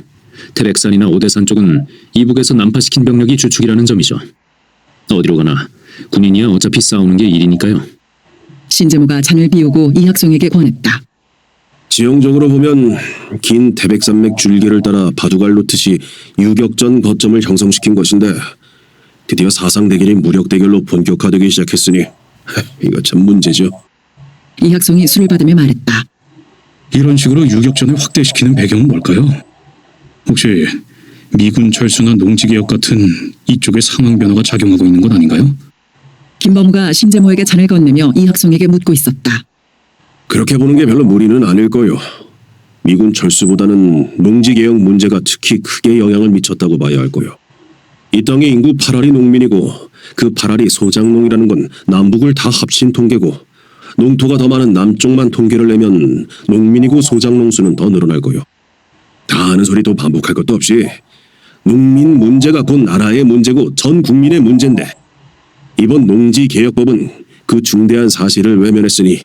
태백산이나 오대산 쪽은 이북에서 난파시킨 병력이 주축이라는 점이죠. 어디로 가나 군인이야 어차피 싸우는 게 일이니까요. 신재모가 잔을 비우고 이학송에게 권했다. 지형적으로 보면 긴 태백산맥 줄기를 따라 바둑알 놓듯이 유격전 거점을 형성시킨 것인데 드디어 사상대결이 무력대결로 본격화되기 시작했으니 이거 참 문제죠. 이학송이 술을 받으며 말했다. 이런 식으로 유격전을 확대시키는 배경은 뭘까요? 혹시 미군 철수나 농지개혁 같은 이쪽의 상황 변화가 작용하고 있는 건 아닌가요? 김범우가 심재모에게 잔을 건네며 이학송에게 묻고 있었다. 그렇게 보는 게 별로 무리는 아닐 거요. 미군 철수보다는 농지개혁 문제가 특히 크게 영향을 미쳤다고 봐야 할 거요. 이 땅의 인구 8알이 농민이고 그 8알이 소작농이라는 건 남북을 다 합친 통계고 농토가 더 많은 남쪽만 통계를 내면 농민이고 소작농 수는 더 늘어날 거요. 다 아는 소리도 반복할 것도 없이 농민 문제가 곧 나라의 문제고 전 국민의 문제인데 이번 농지개혁법은 그 중대한 사실을 외면했으니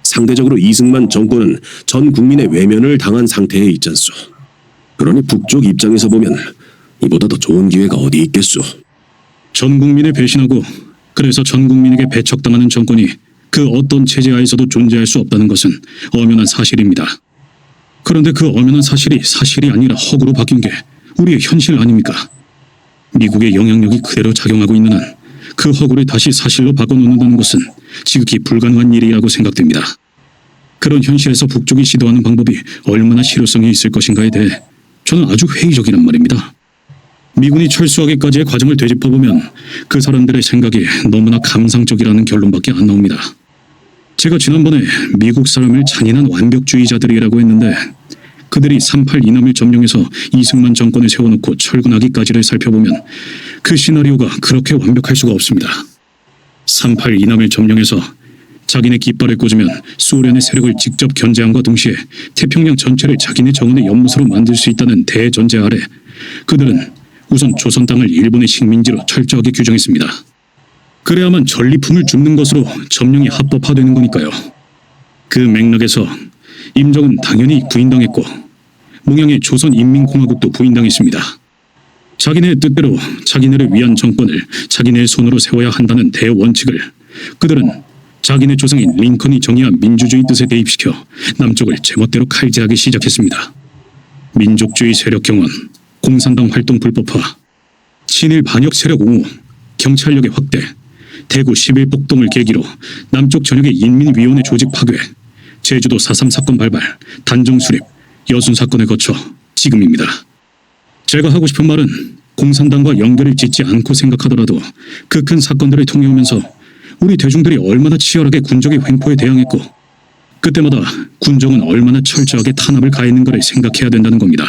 상대적으로 이승만 정권은 전 국민의 외면을 당한 상태에 있잖소. 그러니 북쪽 입장에서 보면 이보다 더 좋은 기회가 어디 있겠소. 전 국민을 배신하고 그래서 전 국민에게 배척당하는 정권이 그 어떤 체제하에서도 존재할 수 없다는 것은 엄연한 사실입니다. 그런데 그 엄연한 사실이 사실이 아니라 허구로 바뀐 게 우리의 현실 아닙니까? 미국의 영향력이 그대로 작용하고 있는 한 그 허구를 다시 사실로 바꿔놓는다는 것은 지극히 불가능한 일이라고 생각됩니다. 그런 현실에서 북쪽이 시도하는 방법이 얼마나 실효성이 있을 것인가에 대해 저는 아주 회의적이란 말입니다. 미군이 철수하기까지의 과정을 되짚어보면 그 사람들의 생각이 너무나 감상적이라는 결론밖에 안 나옵니다. 제가 지난번에 미국 사람을 잔인한 완벽주의자들이라고 했는데 그들이 3.8 이남을 점령해서 이승만 정권을 세워놓고 철군하기까지를 살펴보면 그 시나리오가 그렇게 완벽할 수가 없습니다. 3.8 이남을 점령해서 자기네 깃발을 꽂으면 소련의 세력을 직접 견제함과 동시에 태평양 전체를 자기네 정원의 연못으로 만들 수 있다는 대전제 아래 그들은 우선 조선 땅을 일본의 식민지로 철저하게 규정했습니다. 그래야만 전리품을 줍는 것으로 점령이 합법화되는 거니까요. 그 맥락에서 임정은 당연히 부인당했고 몽양의 조선인민공화국도 부인당했습니다. 자기네 뜻대로 자기네를 위한 정권을 자기네의 손으로 세워야 한다는 대원칙을 그들은 자기네 조상인 링컨이 정의한 민주주의 뜻에 대입시켜 남쪽을 제멋대로 칼질하기 시작했습니다. 민족주의 세력 경원, 공산당 활동 불법화, 친일 반역 세력 옹호, 경찰력의 확대, 대구 11폭동을 계기로 남쪽 전역의 인민위원회 조직 파괴, 제주도 4.3 사건 발발, 단정 수립, 여순 사건을 거쳐 지금입니다. 제가 하고 싶은 말은 공산당과 연결을 짓지 않고 생각하더라도 그 큰 사건들을 통해오면서 우리 대중들이 얼마나 치열하게 군적의 횡포에 대항했고 그때마다 군정은 얼마나 철저하게 탄압을 가했는가를 생각해야 된다는 겁니다.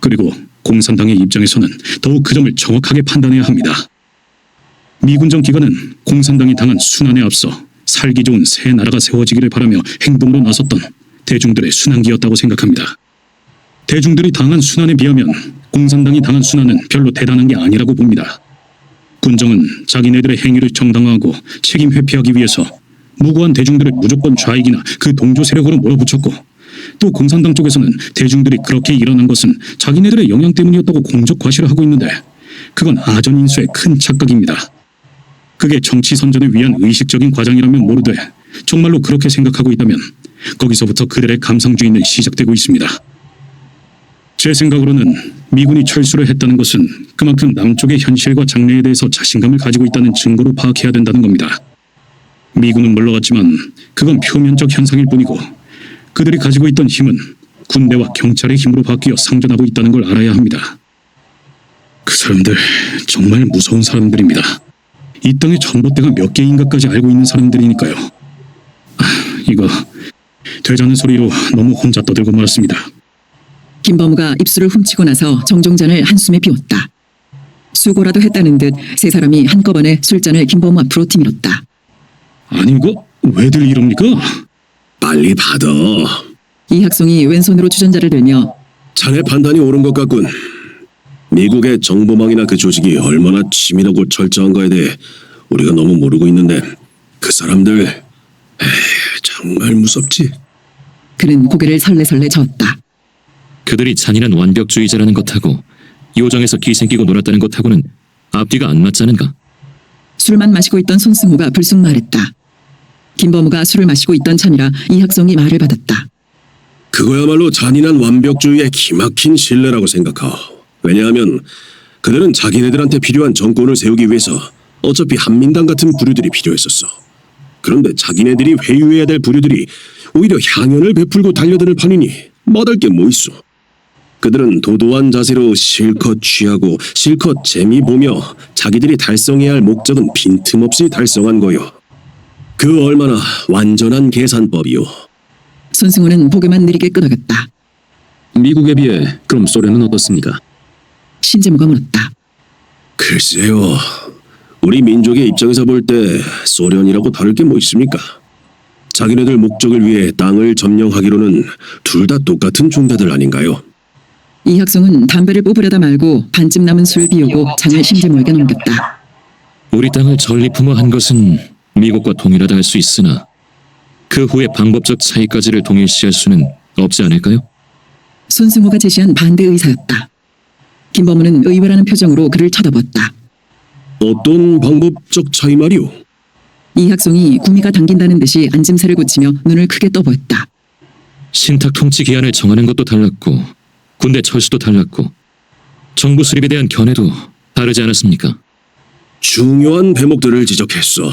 그리고 공산당의 입장에서는 더욱 그 점을 정확하게 판단해야 합니다. 미군정 기관은 공산당이 당한 순환에 앞서 살기 좋은 새 나라가 세워지기를 바라며 행동으로 나섰던 대중들의 순환기였다고 생각합니다. 대중들이 당한 순환에 비하면 공산당이 당한 순환은 별로 대단한 게 아니라고 봅니다. 군정은 자기네들의 행위를 정당화하고 책임 회피하기 위해서 무고한 대중들을 무조건 좌익이나 그 동조 세력으로 몰아붙였고 또 공산당 쪽에서는 대중들이 그렇게 일어난 것은 자기네들의 영향 때문이었다고 공적 과시를 하고 있는데 그건 아전인수의 큰 착각입니다. 그게 정치 선전을 위한 의식적인 과장이라면 모르되 정말로 그렇게 생각하고 있다면 거기서부터 그들의 감상주의는 시작되고 있습니다. 제 생각으로는 미군이 철수를 했다는 것은 그만큼 남쪽의 현실과 장래에 대해서 자신감을 가지고 있다는 증거로 파악해야 된다는 겁니다. 미군은 물러갔지만 그건 표면적 현상일 뿐이고 그들이 가지고 있던 힘은 군대와 경찰의 힘으로 바뀌어 상존하고 있다는 걸 알아야 합니다. 그 사람들 정말 무서운 사람들입니다. 이 땅에 전봇대가 몇 개인가까지 알고 있는 사람들이니까요. 이거 되자는 소리로 너무 혼자 떠들고 말았습니다. 김범우가 입술을 훔치고 나서 정종잔을 한숨에 비웠다. 수고라도 했다는 듯 세 사람이 한꺼번에 술잔을 김범우 앞으로 뒤밀었다. 아니 이거 왜들 이럽니까? 빨리 받아. 이학송이 왼손으로 주전자를 들며 자네 판단이 옳은 것 같군. 미국의 정보망이나 그 조직이 얼마나 치밀하고 철저한가에 대해 우리가 너무 모르고 있는데 그 사람들 정말 무섭지. 그는 고개를 설레설레 저었다. 그들이 잔인한 완벽주의자라는 것하고 요정에서 기생끼고 놀았다는 것하고는 앞뒤가 안 맞지 않은가? 술만 마시고 있던 손승우가 불쑥 말했다. 김범우가 술을 마시고 있던 참이라 이학송이 말을 받았다. 그거야말로 잔인한 완벽주의의 기막힌 신뢰라고 생각하오. 왜냐하면 그들은 자기네들한테 필요한 정권을 세우기 위해서 어차피 한민당 같은 부류들이 필요했었어. 그런데 자기네들이 회유해야 될 부류들이 오히려 향연을 베풀고 달려드는 판이니 못할 게 뭐 있어. 그들은 도도한 자세로 실컷 취하고 실컷 재미 보며 자기들이 달성해야 할 목적은 빈틈없이 달성한 거요. 그 얼마나 완전한 계산법이요. 손승우는 보기만 느리게 끄덕였다. 미국에 비해 그럼 소련은 어떻습니까? 신재무가 물었다. 글쎄요. 우리 민족의 입장에서 볼 때 소련이라고 다를 게 뭐 있습니까? 자기네들 목적을 위해 땅을 점령하기로는 둘 다 똑같은 종자들 아닌가요? 이학송은 담배를 뽑으려다 말고 반쯤 남은 술 비우고 장을 신재무에게 넘겼다. 우리 땅을 전리품화한 것은 미국과 동일하다 할 수 있으나 그 후에 방법적 차이까지를 동일시할 수는 없지 않을까요? 손승우가 제시한 반대 의사였다. 김범우는 의외라는 표정으로 그를 쳐다봤다. 어떤 방법적 차이 말이오? 이학송이 구미가 당긴다는 듯이 앉음새를 고치며 눈을 크게 떠보였다. 신탁 통치 기한을 정하는 것도 달랐고 군대 철수도 달랐고 정부 수립에 대한 견해도 다르지 않았습니까? 중요한 대목들을 지적했어.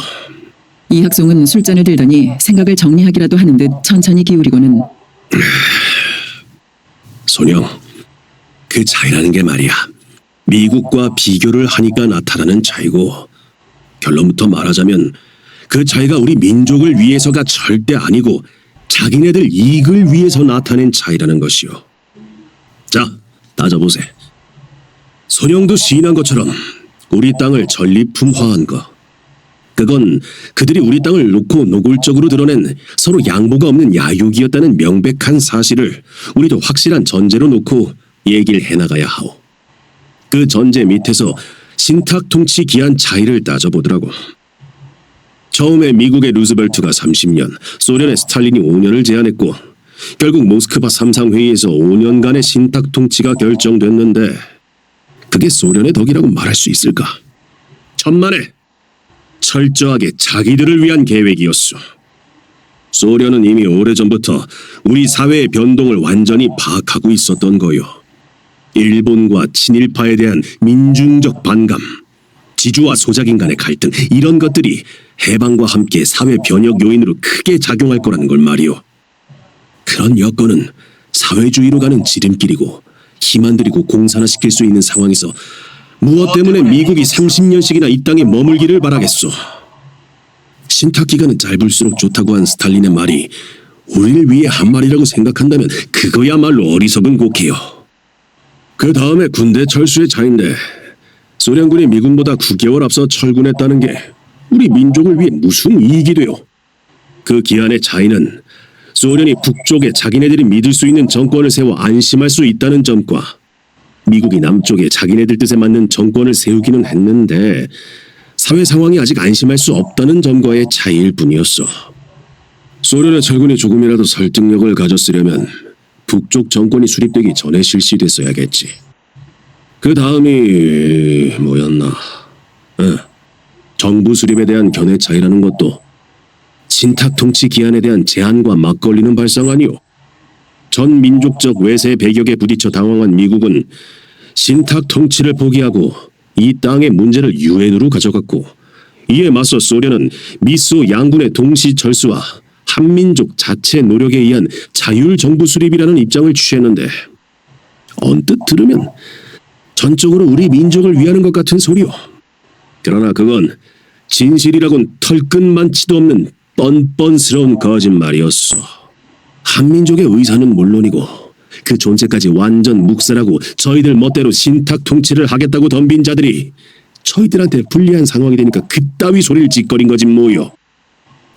이학송은 술잔을 들더니 생각을 정리하기라도 하는 듯 천천히 기울이고는 손영, 그 차이라는 게 말이야. 미국과 비교를 하니까 나타나는 차이고 결론부터 말하자면 그 차이가 우리 민족을 위해서가 절대 아니고 자기네들 이익을 위해서 나타낸 차이라는 것이요. 자, 따져보세. 손영도 시인한 것처럼 우리 땅을 전리품화한 거. 그건 그들이 우리 땅을 놓고 노골적으로 드러낸 서로 양보가 없는 야욕이었다는 명백한 사실을 우리도 확실한 전제로 놓고 얘기를 해나가야 하오. 그 전제 밑에서 신탁 통치 기한 차이를 따져보더라고. 처음에 미국의 루즈벨트가 30년, 소련의 스탈린이 5년을 제안했고 결국 모스크바 3상회의에서 5년간의 신탁 통치가 결정됐는데 그게 소련의 덕이라고 말할 수 있을까? 천만에 철저하게 자기들을 위한 계획이었소. 소련은 이미 오래전부터 우리 사회의 변동을 완전히 파악하고 있었던 거요. 일본과 친일파에 대한 민중적 반감, 지주와 소작인 간의 갈등, 이런 것들이 해방과 함께 사회 변혁 요인으로 크게 작용할 거라는 걸 말이오. 그런 여건은 사회주의로 가는 지름길이고 힘안 들이고 공산화시킬 수 있는 상황에서 무엇 때문에 미국이 30년씩이나 이 땅에 머물기를 바라겠소. 신탁기간은 짧을수록 좋다고 한 스탈린의 말이 우리를 위해 한 말이라고 생각한다면 그거야말로 어리석은 곡해요. 그 다음에 군대 철수의 차인데 소련군이 미군보다 9개월 앞서 철군했다는 게 우리 민족을 위해 무슨 이익이 돼요? 그 기한의 차이는 소련이 북쪽에 자기네들이 믿을 수 있는 정권을 세워 안심할 수 있다는 점과 미국이 남쪽에 자기네들 뜻에 맞는 정권을 세우기는 했는데 사회 상황이 아직 안심할 수 없다는 점과의 차이일 뿐이었어. 소련의 철군이 조금이라도 설득력을 가졌으려면 북쪽 정권이 수립되기 전에 실시됐어야겠지. 그 다음이 뭐였나? 정부 수립에 대한 견해 차이라는 것도 신탁 통치 기한에 대한 제한과 맞걸리는 발상 아니오. 전 민족적 외세 배격에 부딪혀 당황한 미국은 신탁 통치를 포기하고 이 땅의 문제를 유엔으로 가져갔고, 이에 맞서 소련은 미소 양군의 동시 철수와 한민족 자체 노력에 의한 자율 정부 수립이라는 입장을 취했는데 언뜻 들으면 전적으로 우리 민족을 위하는 것 같은 소리요. 그러나 그건 진실이라곤 털끝만치도 없는 뻔뻔스러운 거짓말이었어. 한민족의 의사는 물론이고 그 존재까지 완전 묵살하고 저희들 멋대로 신탁 통치를 하겠다고 덤빈 자들이 저희들한테 불리한 상황이 되니까 그따위 소리를 짓거린 거지 뭐요.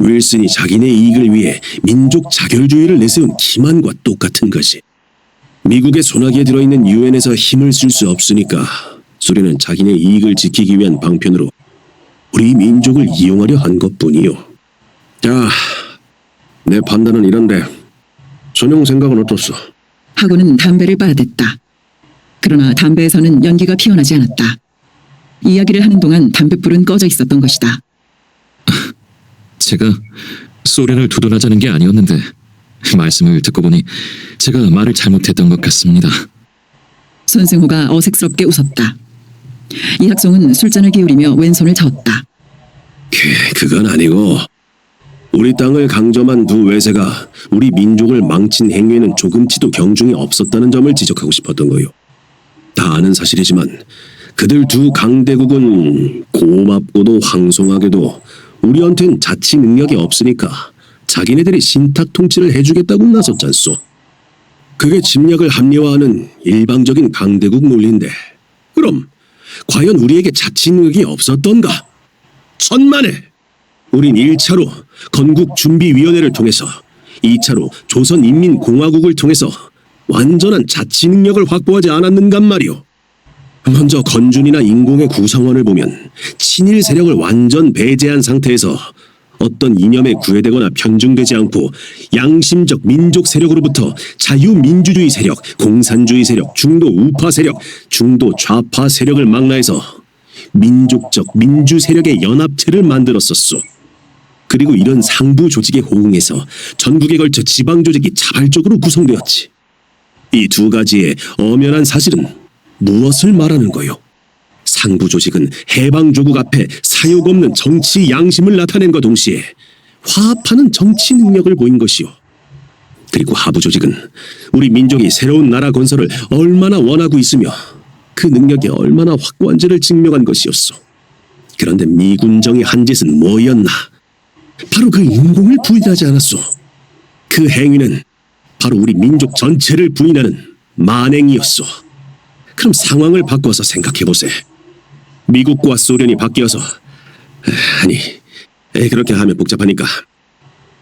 윌슨이 자기네 이익을 위해 민족 자결주의를 내세운 기만과 똑같은 것이. 미국의 소나기에 들어있는 유엔에서 힘을 쓸 수 없으니까 소련은 자기네 이익을 지키기 위한 방편으로 우리 민족을 이용하려 한 것뿐이요. 자, 내 판단은 이런데 전용 생각은 어떻소? 하고는 담배를 빨아댔다. 그러나 담배에서는 연기가 피어나지 않았다. 이야기를 하는 동안 담뱃불은 꺼져 있었던 것이다. 제가 소련을 두둔하자는 게 아니었는데 말씀을 듣고 보니 제가 말을 잘못했던 것 같습니다. 손승호가 어색스럽게 웃었다. 이학송은 술잔을 기울이며 왼손을 저었다. 그건 아니고 우리 땅을 강점한 두 외세가 우리 민족을 망친 행위에는 조금치도 경중이 없었다는 점을 지적하고 싶었던 거요. 다 아는 사실이지만 그들 두 강대국은 고맙고도 황송하게도 우리한텐 자치 능력이 없으니까 자기네들이 신탁 통치를 해주겠다고 나섰잖소. 그게 침략을 합리화하는 일방적인 강대국 논리인데 그럼 과연 우리에게 자치 능력이 없었던가? 천만에! 우린 1차로 건국준비위원회를 통해서 2차로 조선인민공화국을 통해서 완전한 자치 능력을 확보하지 않았는간 말이오. 먼저 건준이나 인공의 구성원을 보면 친일 세력을 완전 배제한 상태에서 어떤 이념에 구애되거나 편중되지 않고 양심적 민족 세력으로부터 자유민주주의 세력, 공산주의 세력, 중도 우파 세력, 중도 좌파 세력을 망라해서 민족적 민주 세력의 연합체를 만들었었소. 그리고 이런 상부 조직에 호응해서 전국에 걸쳐 지방 조직이 자발적으로 구성되었지. 이 두 가지의 엄연한 사실은 무엇을 말하는 거요? 상부 조직은 해방 조국 앞에 사욕 없는 정치 양심을 나타낸과 동시에 화합하는 정치 능력을 보인 것이요. 그리고 하부 조직은 우리 민족이 새로운 나라 건설을 얼마나 원하고 있으며 그 능력이 얼마나 확고한지를 증명한 것이었소. 그런데 미군정이 한 짓은 뭐였나? 바로 그 인공을 부인하지 않았소. 그 행위는 바로 우리 민족 전체를 부인하는 만행이었소. 그럼 상황을 바꿔서 생각해보세. 미국과 소련이 바뀌어서 그렇게 하면 복잡하니까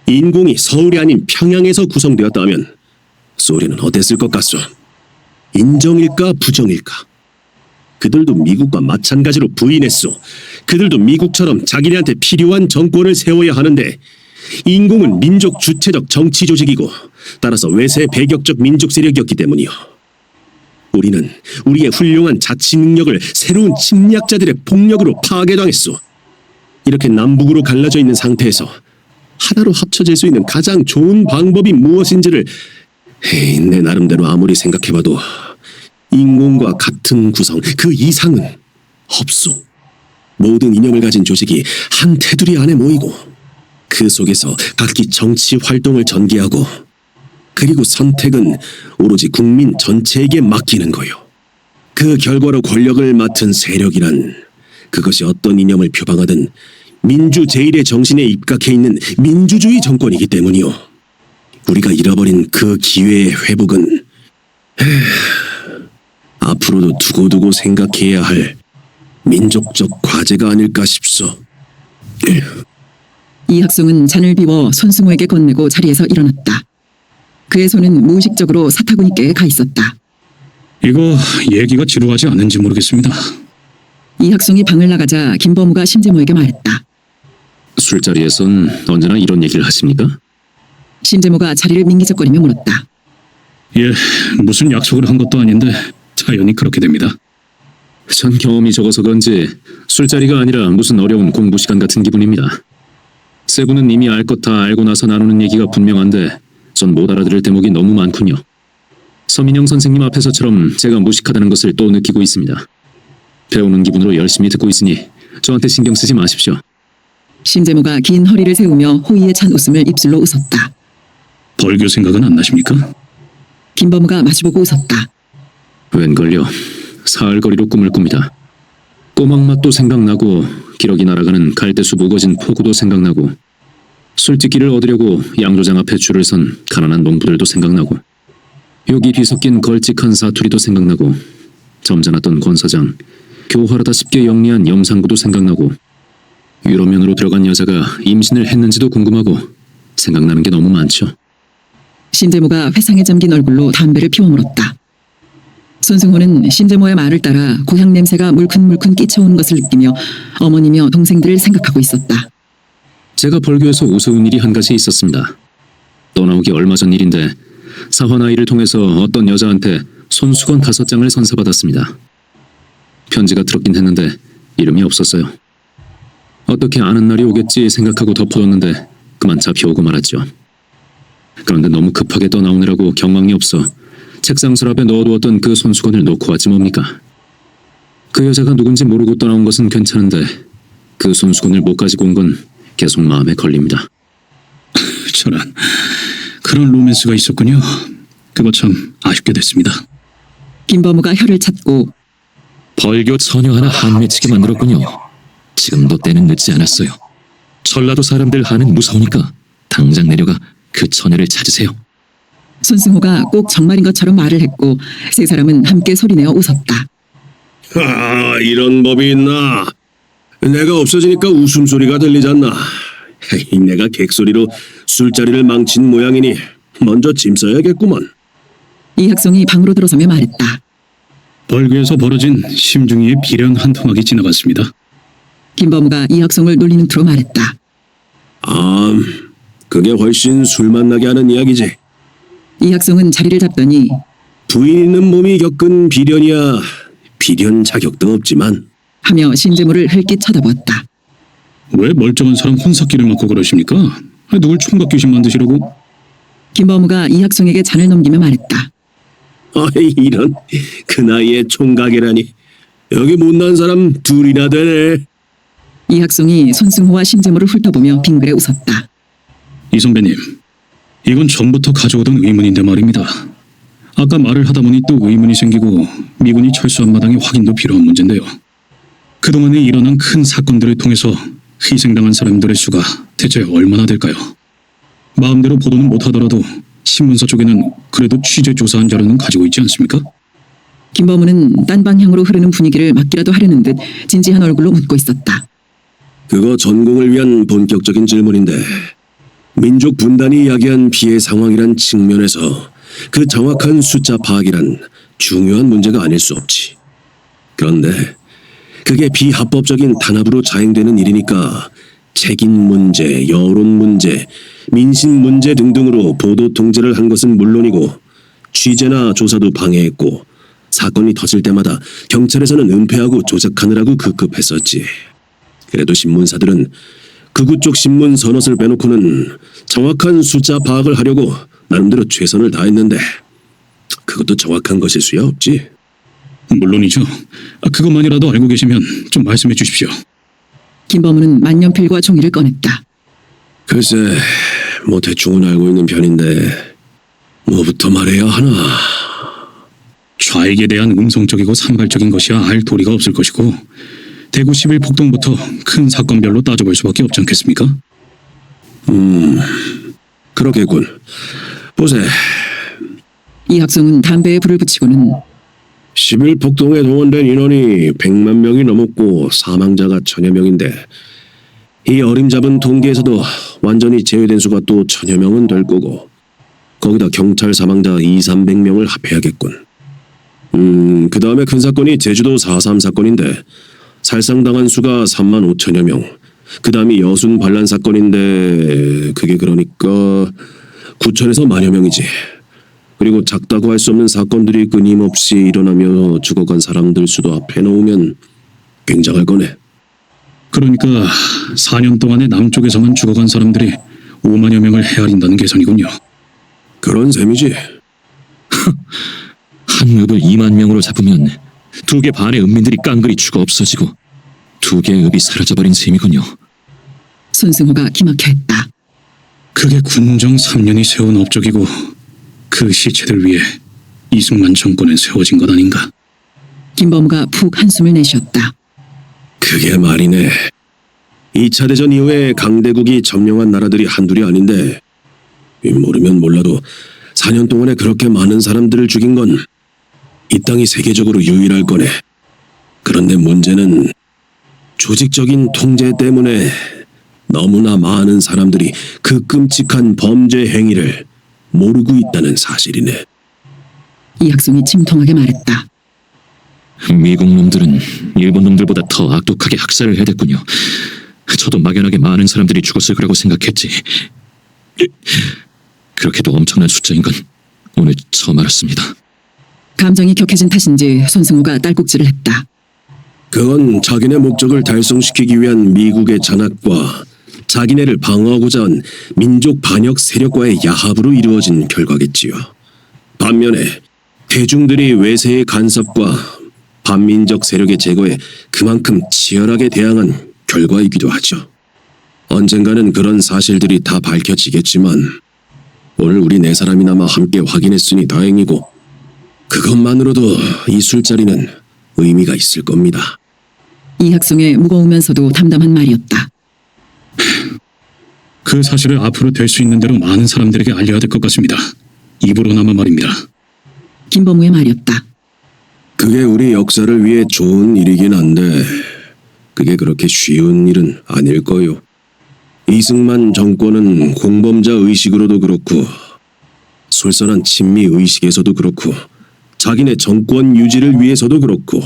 인공이 서울이 아닌 평양에서 구성되었다면 소련은 어땠을 것 같소? 인정일까 부정일까? 그들도 미국과 마찬가지로 부인했소. 그들도 미국처럼 자기네한테 필요한 정권을 세워야 하는데 인공은 민족 주체적 정치 조직이고 따라서 외세 배격적 민족 세력이었기 때문이요. 우리는 우리의 훌륭한 자치 능력을 새로운 침략자들의 폭력으로 파괴당했소. 이렇게 남북으로 갈라져 있는 상태에서 하나로 합쳐질 수 있는 가장 좋은 방법이 무엇인지를 내 나름대로 아무리 생각해봐도 인공과 같은 구성 그 이상은 없소. 모든 이념을 가진 조직이 한 테두리 안에 모이고 그 속에서 각기 정치 활동을 전개하고 그리고 선택은 오로지 국민 전체에게 맡기는 거요. 그 결과로 권력을 맡은 세력이란 그것이 어떤 이념을 표방하든 민주 제일의 정신에 입각해 있는 민주주의 정권이기 때문이요. 우리가 잃어버린 그 기회의 회복은 앞으로도 두고두고 생각해야 할 민족적 과제가 아닐까 싶소. 이학송은 잔을 비워 손승호에게 건네고 자리에서 일어났다. 그의 손은 무의식적으로 사타구니께에 가 있었다. 이거 얘기가 지루하지 않은지 모르겠습니다. 이학송이 방을 나가자 김범우가 심재모에게 말했다. 술자리에선 언제나 이런 얘기를 하십니까? 심재모가 자리를 민기적거리며 물었다. 예, 무슨 약속을 한 것도 아닌데 자연히 그렇게 됩니다. 전 경험이 적어서 그런지 술자리가 아니라 무슨 어려운 공부 시간 같은 기분입니다. 세 분은 이미 알 것 다 알고 나서 나누는 얘기가 분명한데 전 못 알아들을 대목이 너무 많군요. 서민영 선생님 앞에서처럼 제가 무식하다는 것을 또 느끼고 있습니다. 배우는 기분으로 열심히 듣고 있으니 저한테 신경 쓰지 마십시오. 심재모가 긴 허리를 세우며 호의에 찬 웃음을 입술로 웃었다. 벌교 생각은 안 나십니까? 김범우가 마주보고 웃었다. 웬걸요. 사흘거리로 꿈을 꿉니다. 꼬막맛도 생각나고 기러기 날아가는 갈대숲 우거진 포구도 생각나고 술집기를 얻으려고 양조장 앞에 줄을 선 가난한 농부들도 생각나고 여기 뒤섞인 걸찍한 사투리도 생각나고 점잖았던 권사장, 교활하다 싶게 영리한 염상구도 생각나고 유럽면으로 들어간 여자가 임신을 했는지도 궁금하고 생각나는 게 너무 많죠. 심재모가 회상에 잠긴 얼굴로 담배를 피워 물었다. 손승호는 심재모의 말을 따라 고향 냄새가 물큰물큰 끼쳐오는 것을 느끼며 어머니며 동생들을 생각하고 있었다. 제가 벌교에서 우스운 일이 한 가지 있었습니다. 떠나오기 얼마 전 일인데 사환 아이를 통해서 어떤 여자한테 손수건 5장을 선사받았습니다. 편지가 들었긴 했는데 이름이 없었어요. 어떻게 아는 날이 오겠지 생각하고 덮어뒀는데 그만 잡혀오고 말았죠. 그런데 너무 급하게 떠나오느라고 경황이 없어 책상 서랍에 넣어두었던 그 손수건을 놓고 왔지 뭡니까. 그 여자가 누군지 모르고 떠나온 것은 괜찮은데 그 손수건을 못 가지고 온 건 계속 마음에 걸립니다. 저런, 그런 로맨스가 있었군요. 그거 참 아쉽게 됐습니다. 김범우가 혀를 찾고 벌교 처녀 하나 한맺히게 만들었군요. 지금도 때는 늦지 않았어요. 전라도 사람들 하는 무서우니까 당장 내려가 그 처녀를 찾으세요. 손승호가 꼭 정말인 것처럼 말을 했고 세 사람은 함께 소리내어 웃었다. 이런 법이 있나? 내가 없어지니까 웃음소리가 들리지 않나? 내가 객소리로 술자리를 망친 모양이니 먼저 짐 싸야겠구만. 이학송이 방으로 들어서며 말했다. 벌교에서 벌어진 심중이의 비련 한 토막이 지나갔습니다. 김범우가 이학송을 놀리는 투로 말했다. 그게 훨씬 술 맛나게 하는 이야기지. 이학송은 자리를 잡더니 부인 있는 몸이 겪은 비련이야 비련 자격도 없지만 하며 심재모를 흘낏 쳐다보았다. 왜 멀쩡한 사람 혼사끼를 맡고 그러십니까? 누굴 총각 귀신 만드시려고? 김범우가 이학송에게 잔을 넘기며 말했다. 이런 그 나이에 총각이라니 여기 못난 사람 둘이나 되네. 이학송이 손승호와 심재모를 훑어보며 빙그레 웃었다. 이 선배님, 이건 전부터 가져오던 의문인데 말입니다. 아까 말을 하다 보니 또 의문이 생기고 미군이 철수한 마당에 확인도 필요한 문제인데요. 그동안에 일어난 큰 사건들을 통해서 희생당한 사람들의 수가 대체 얼마나 될까요? 마음대로 보도는 못하더라도 신문사 쪽에는 그래도 취재 조사한 자료는 가지고 있지 않습니까? 김범우는 딴 방향으로 흐르는 분위기를 막기라도 하려는 듯 진지한 얼굴로 묻고 있었다. 그거 전공을 위한 본격적인 질문인데 민족 분단이 야기한 피해 상황이란 측면에서 그 정확한 숫자 파악이란 중요한 문제가 아닐 수 없지. 그런데 그게 비합법적인 탄압으로 자행되는 일이니까 책임 문제, 여론 문제, 민심 문제 등등으로 보도 통제를 한 것은 물론이고 취재나 조사도 방해했고 사건이 터질 때마다 경찰에서는 은폐하고 조작하느라고 급급했었지. 그래도 신문사들은 극우 쪽 신문 서넛을 빼놓고는 정확한 숫자 파악을 하려고 나름대로 최선을 다했는데 그것도 정확한 것일 수야 없지. 물론이죠. 그것만이라도 알고 계시면 좀 말씀해 주십시오. 김범우는 만년필과 종이를 꺼냈다. 글쎄, 뭐 대충은 알고 있는 편인데 뭐부터 말해야 하나. 좌익에 대한 음성적이고 산발적인 것이야 알 도리가 없을 것이고 대구 11 폭동부터 큰 사건별로 따져볼 수밖에 없지 않겠습니까? 그러겠군. 보세, 이학성은 담배에 불을 붙이고는 11 폭동에 동원된 인원이 100만 명이 넘었고 사망자가 1000여 명인데 이 어림잡은 통계에서도 완전히 제외된 수가 또 1000여 명은 될 거고 거기다 경찰 사망자 200~300명을 합해야겠군. 그 다음에 큰 사건이 제주도 4.3 사건인데 살상당한 수가 35,000여 명. 그 다음이 여순 반란 사건인데 그게 그러니까 9천에서 10,000여 명이지. 그리고 작다고 할 수 없는 사건들이 끊임없이 일어나며 죽어간 사람들 수도 앞에 놓으면 굉장할 거네. 그러니까 4년 동안에 남쪽에서만 죽어간 사람들이 5만여 명을 헤아린다는 계산이군요. 그런 셈이지. 한 읍을 2만 명으로 잡으면 2개 반의 읍민들이 깡그리 죽어 없어지고 2개의 읍이 사라져버린 셈이군요. 손승호가 기막혀 했다. 그게 군정 3년이 세운 업적이고 그 시체들 위해 이승만 정권에 세워진 것 아닌가? 김범우가 푹 한숨을 내쉬었다. 그게 말이네. 2차 대전 이후에 강대국이 점령한 나라들이 한둘이 아닌데 모르면 몰라도 4년 동안에 그렇게 많은 사람들을 죽인 건 이 땅이 세계적으로 유일할 거네. 그런데 문제는 조직적인 통제 때문에 너무나 많은 사람들이 그 끔찍한 범죄 행위를 모르고 있다는 사실이네. 이학성이 침통하게 말했다. 미국 놈들은 일본 놈들보다 더 악독하게 학살을 해댔군요. 저도 막연하게 많은 사람들이 죽었을 거라고 생각했지. 그렇게도 엄청난 숫자인 건 오늘 처음 알았습니다. 감정이 격해진 탓인지 손승호가 딸꾹질을 했다. 그건 자기네 목적을 달성시키기 위한 미국의 잔악과 자기네를 방어하고자 한 민족 반역 세력과의 야합으로 이루어진 결과겠지요. 반면에 대중들이 외세의 간섭과 반민족 세력의 제거에 그만큼 치열하게 대항한 결과이기도 하죠. 언젠가는 그런 사실들이 다 밝혀지겠지만 오늘 우리 4사람이나마 함께 확인했으니 다행이고 그것만으로도 이 술자리는 의미가 있을 겁니다. 이학성의 무거우면서도 담담한 말이었다. 그 사실을 앞으로 될 수 있는 대로 많은 사람들에게 알려야 될 것 같습니다. 입으로나마 말입니다. 김범우의 말이었다. 그게 우리 역사를 위해 좋은 일이긴 한데 그게 그렇게 쉬운 일은 아닐 거요. 이승만 정권은 공범자 의식으로도 그렇고 솔선한 친미 의식에서도 그렇고 자기네 정권 유지를 위해서도 그렇고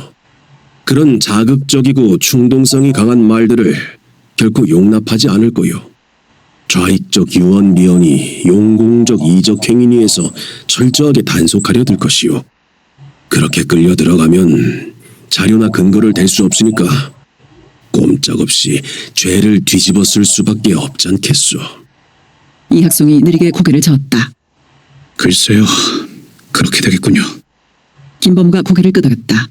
그런 자극적이고 충동성이 강한 말들을 결코 용납하지 않을 거요. 좌익적 유언미언이 용공적 이적 행위니에서 철저하게 단속하려 들 것이요. 그렇게 끌려 들어가면 자료나 근거를 댈 수 없으니까 꼼짝없이 죄를 뒤집어 쓸 수밖에 없지 않겠소. 이학성이 느리게 고개를 저었다. 글쎄요, 그렇게 되겠군요. 김범우가 고개를 끄덕였다.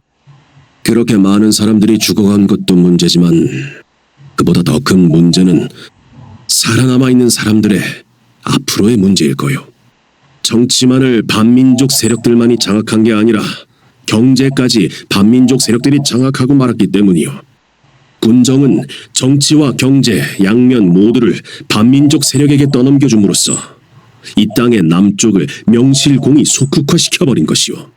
그렇게 많은 사람들이 죽어간 것도 문제지만 그보다 더 큰 문제는 살아남아 있는 사람들의 앞으로의 문제일 거요. 정치만을 반민족 세력들만이 장악한 게 아니라 경제까지 반민족 세력들이 장악하고 말았기 때문이요. 군정은 정치와 경제 양면 모두를 반민족 세력에게 떠넘겨줌으로써 이 땅의 남쪽을 명실공히 소국화시켜버린 것이요.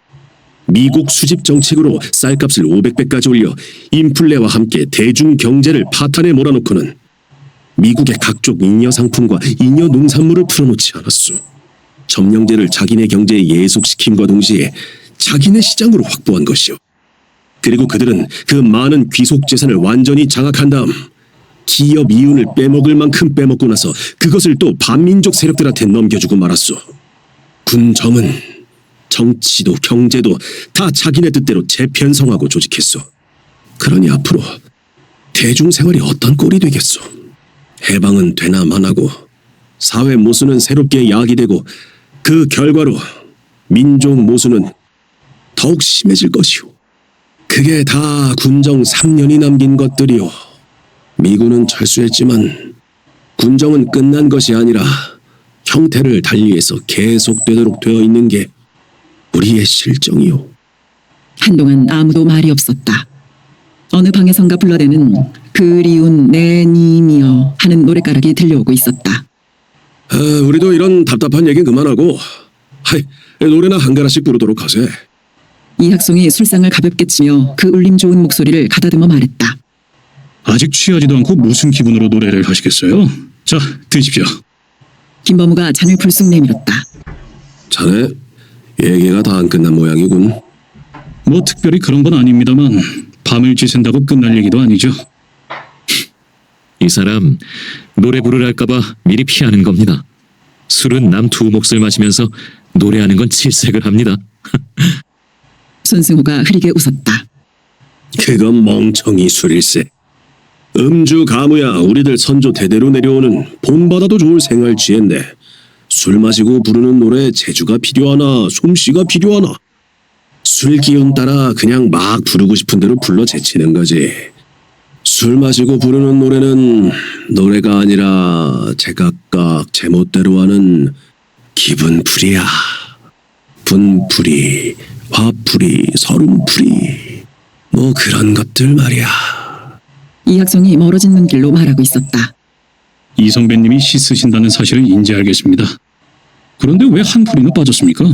미국 수집 정책으로 쌀값을 500배까지 올려 인플레와 함께 대중 경제를 파탄에 몰아놓고는 미국의 각종 잉여 상품과 잉여 농산물을 풀어놓지 않았소. 점령제를 자기네 경제에 예속시킴과 동시에 자기네 시장으로 확보한 것이요. 그리고 그들은 그 많은 귀속 재산을 완전히 장악한 다음 기업 이윤을 빼먹을 만큼 빼먹고 나서 그것을 또 반민족 세력들한테 넘겨주고 말았소. 군정은 정치도 경제도 다 자기네 뜻대로 재편성하고 조직했소. 그러니 앞으로 대중생활이 어떤 꼴이 되겠소? 해방은 되나 마나고 사회 모순은 새롭게 야기되고 그 결과로 민족 모순은 더욱 심해질 것이오. 그게 다 군정 3년이 남긴 것들이오. 미군은 철수했지만 군정은 끝난 것이 아니라 형태를 달리해서 계속되도록 되어 있는 게 우리의 실정이오. 한동안 아무도 말이 없었다. 어느 방에선가 불러대는 그리운 내 님이여 하는 노랫가락이 들려오고 있었다. 우리도 이런 답답한 얘기 그만하고 노래나 한 가락씩 부르도록 하세. 이학송이 술상을 가볍게 치며 그 울림 좋은 목소리를 가다듬어 말했다. 아직 취하지도 않고 무슨 기분으로 노래를 하시겠어요? 자, 드십시오. 김범우가 잔을 불쑥 내밀었다. 자네 얘기가 다 안 끝난 모양이군. 뭐 특별히 그런 건 아닙니다만 밤을 지샌다고 끝날 얘기도 아니죠. 이 사람 노래 부르랄까봐 미리 피하는 겁니다. 술은 남 두 몫을 마시면서 노래하는 건 칠색을 합니다. 손승호가 흐리게 웃었다. 그건 멍청이 술일세. 음주 가무야 우리들 선조 대대로 내려오는 본받아도 좋을 생활지혜인데 술 마시고 부르는 노래에 재주가 필요하나 솜씨가 필요하나 술 기운 따라 그냥 막 부르고 싶은 대로 불러 제치는 거지. 술 마시고 부르는 노래는 노래가 아니라 제각각 제멋대로 하는 기분풀이야. 분풀이, 화풀이, 서름풀이 뭐 그런 것들 말이야. 이학송이 멀어진 눈길로 말하고 있었다. 이 선배님이 시 쓰신다는 사실을 인지하겠습니다. 그런데 왜 한풀이나 빠졌습니까?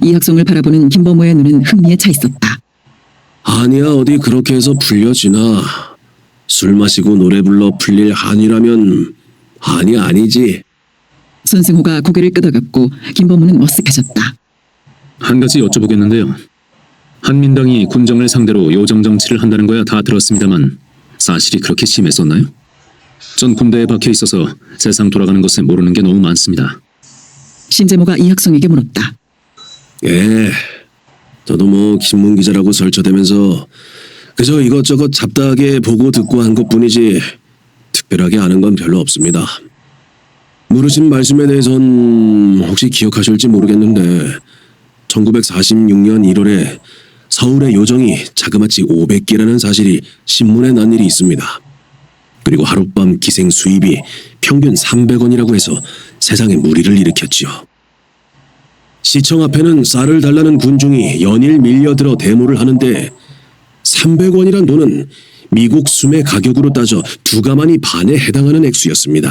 이학송을 바라보는 김범우의 눈은 흥미에 차 있었다. 아니야 어디 그렇게 해서 풀려지나. 술 마시고 노래 불러 풀릴 한이라면 아니지. 손승호가 고개를 끄덕였고 김범우는 머쓱해졌다. 한 가지 여쭤보겠는데요. 한민당이 군정을 상대로 요정 정치를 한다는 거야 다 들었습니다만 사실이 그렇게 심했었나요? 전 군대에 박혀 있어서 세상 돌아가는 것을 모르는 게 너무 많습니다. 신재모가 이학송에게 물었다. 예, 저도 뭐 신문 기자라고 설쳐대면서 그저 이것저것 잡다하게 보고 듣고 한 것뿐이지 특별하게 아는 건 별로 없습니다. 물으신 말씀에 대해선 혹시 기억하실지 모르겠는데 1946년 1월에 서울의 요정이 자그마치 500개라는 사실이 신문에 난 일이 있습니다. 그리고 하룻밤 기생 수입이 평균 300원이라고 해서 세상에 무리를 일으켰지요. 시청 앞에는 쌀을 달라는 군중이 연일 밀려들어 데모를 하는데 300원이란 돈은 미국 수매 가격으로 따져 두 가마니 반에 해당하는 액수였습니다.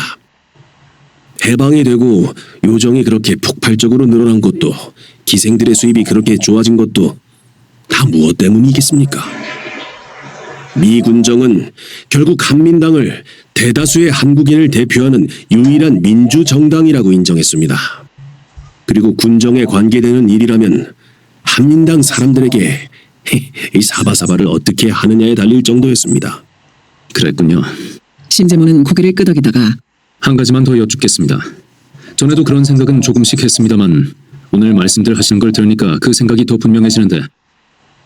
해방이 되고 요정이 그렇게 폭발적으로 늘어난 것도 기생들의 수입이 그렇게 좋아진 것도 다 무엇 때문이겠습니까? 미 군정은 결국 한민당을 대다수의 한국인을 대표하는 유일한 민주정당이라고 인정했습니다. 그리고 군정에 관계되는 일이라면 한민당 사람들에게 이 사바사바를 어떻게 하느냐에 달릴 정도였습니다. 그랬군요. 신재모는 고개를 끄덕이다가 한 가지만 더 여쭙겠습니다. 전에도 그런 생각은 조금씩 했습니다만 오늘 말씀들 하시는 걸 들으니까 그 생각이 더 분명해지는데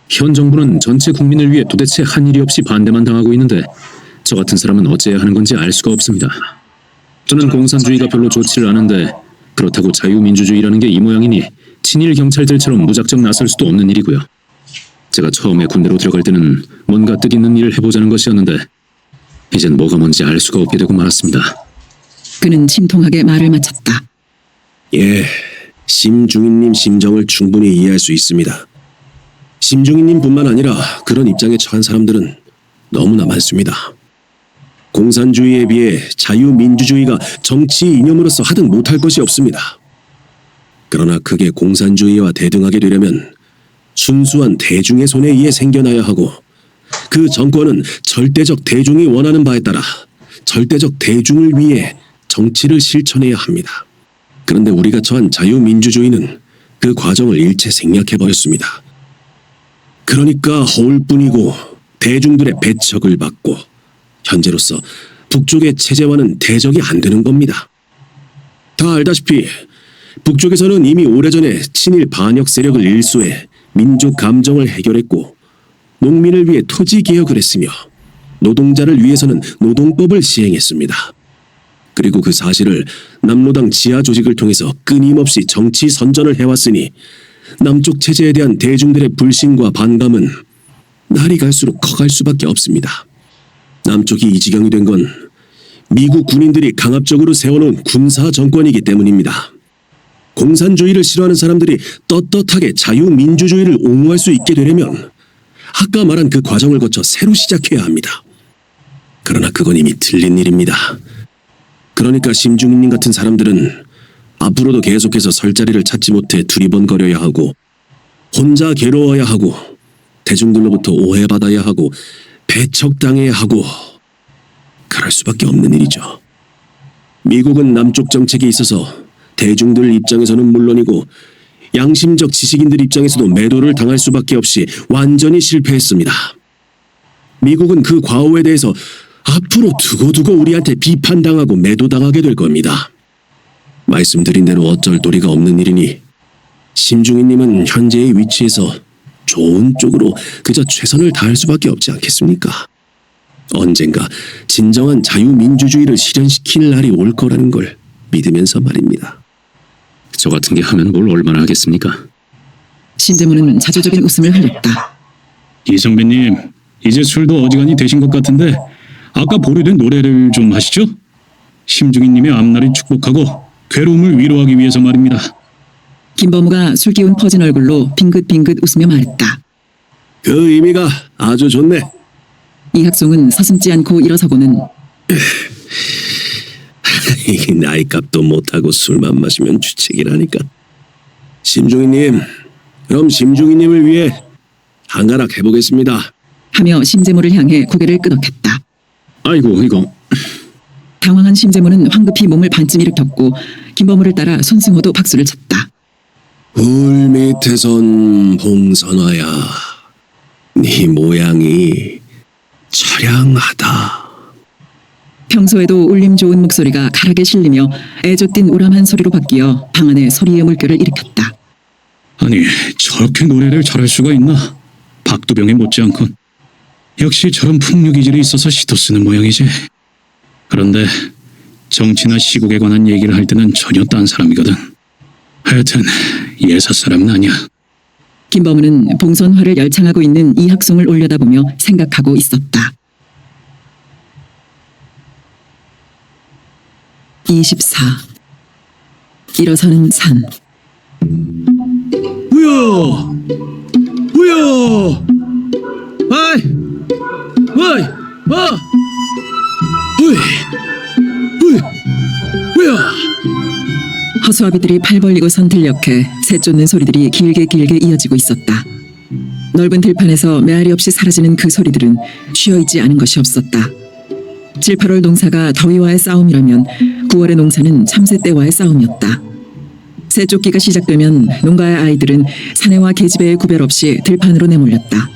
현 정부는 전체 국민을 위해 도대체 한 일이 없이 반대만 당하고 있는데 저 같은 사람은 어찌해야 하는 건지 알 수가 없습니다. 저는 공산주의가 별로 좋지를 않은데 그렇다고 자유민주주의라는 게 이 모양이니 친일 경찰들처럼 무작정 나설 수도 없는 일이고요. 제가 처음에 군대로 들어갈 때는 뭔가 뜻있는 일을 해보자는 것이었는데 이젠 뭐가 뭔지 알 수가 없게 되고 말았습니다. 그는 침통하게 말을 마쳤다. 예, 심중인님 심정을 충분히 이해할 수 있습니다. 심중인님뿐만 아니라 그런 입장에 처한 사람들은 너무나 많습니다. 공산주의에 비해 자유민주주의가 정치 이념으로서 하등 못할 것이 없습니다. 그러나 그게 공산주의와 대등하게 되려면 순수한 대중의 손에 의해 생겨나야 하고 그 정권은 절대적 대중이 원하는 바에 따라 절대적 대중을 위해 정치를 실천해야 합니다. 그런데 우리가 처한 자유민주주의는 그 과정을 일체 생략해버렸습니다. 그러니까 허울뿐이고 대중들의 배척을 받고 현재로서 북쪽의 체제와는 대적이 안 되는 겁니다. 다 알다시피 북쪽에서는 이미 오래전에 친일 반역 세력을 일소해 민족 감정을 해결했고 농민을 위해 토지 개혁을 했으며 노동자를 위해서는 노동법을 시행했습니다. 그리고 그 사실을 남로당 지하 조직을 통해서 끊임없이 정치 선전을 해왔으니 남쪽 체제에 대한 대중들의 불신과 반감은 날이 갈수록 커갈 수밖에 없습니다. 남쪽이 이 지경이 된 건 미국 군인들이 강압적으로 세워놓은 군사 정권이기 때문입니다. 공산주의를 싫어하는 사람들이 떳떳하게 자유민주주의를 옹호할 수 있게 되려면 아까 말한 그 과정을 거쳐 새로 시작해야 합니다. 그러나 그건 이미 틀린 일입니다. 그러니까 심중인님 같은 사람들은 앞으로도 계속해서 설 자리를 찾지 못해 두리번거려야 하고 혼자 괴로워야 하고 대중들로부터 오해받아야 하고 배척당해야 하고 그럴 수밖에 없는 일이죠. 미국은 남쪽 정책에 있어서 대중들 입장에서는 물론이고 양심적 지식인들 입장에서도 매도를 당할 수밖에 없이 완전히 실패했습니다. 미국은 그 과오에 대해서 앞으로 두고두고 우리한테 비판당하고 매도당하게 될 겁니다. 말씀드린 대로 어쩔 도리가 없는 일이니 심중희님은 현재의 위치에서 좋은 쪽으로 그저 최선을 다할 수밖에 없지 않겠습니까? 언젠가 진정한 자유민주주의를 실현시킬 날이 올 거라는 걸 믿으면서 말입니다. 저 같은 게 하면 뭘 얼마나 하겠습니까? 신재문은 자조적인 웃음을 흘렸다. 이 선배님, 이제 술도 어지간히 되신 것 같은데 아까 보류된 노래를 좀 하시죠? 심중희님의 앞날을 축복하고 괴로움을 위로하기 위해서 말입니다. 김범우가 술기운 퍼진 얼굴로 빙긋빙긋 웃으며 말했다. 그 의미가 아주 좋네. 이학송은 서슴지 않고 일어서고는 이 나이값도 못하고 술만 마시면 주책이라니까. 심중희님, 그럼 심중희님을 위해 한가락 해보겠습니다. 하며 심재무를 향해 고개를 끄덕였다. 아이고 이거 당황한 심재무는 황급히 몸을 반쯤 일으켰고 김범우를 따라 손승호도 박수를 쳤다. 울 밑에선 봉선화야, 네 모양이 처량하다. 평소에도 울림 좋은 목소리가 가락에 실리며 애조띤 우람한 소리로 바뀌어 방 안에 소리의 물결을 일으켰다. 아니, 저렇게 노래를 잘할 수가 있나? 박두병에 못지않건. 역시 저런 풍류기질이 있어서 시도 쓰는 모양이지. 그런데 정치나 시국에 관한 얘기를 할 때는 전혀 딴 사람이거든. 하여튼 예사 사람은 아니야. 김범우는 봉선화를 열창하고 있는 이학송을 올려다보며 생각하고 있었다. 24. 일어서는 산. 뭐야? 뭐야? 아이, 어이, 뭐야? 허수아비들이 팔 벌리고 선 들녘에 새 쫓는 소리들이 길게 이어지고 있었다. 넓은 들판에서 메아리 없이 사라지는 그 소리들은 쉬어있지 않은 것이 없었다. 7, 8월 농사가 더위와의 싸움이라면 9월의 농사는 참새떼와의 싸움이었다. 새 쫓기가 시작되면 농가의 아이들은 사내와 계집애의 구별 없이 들판으로 내몰렸다.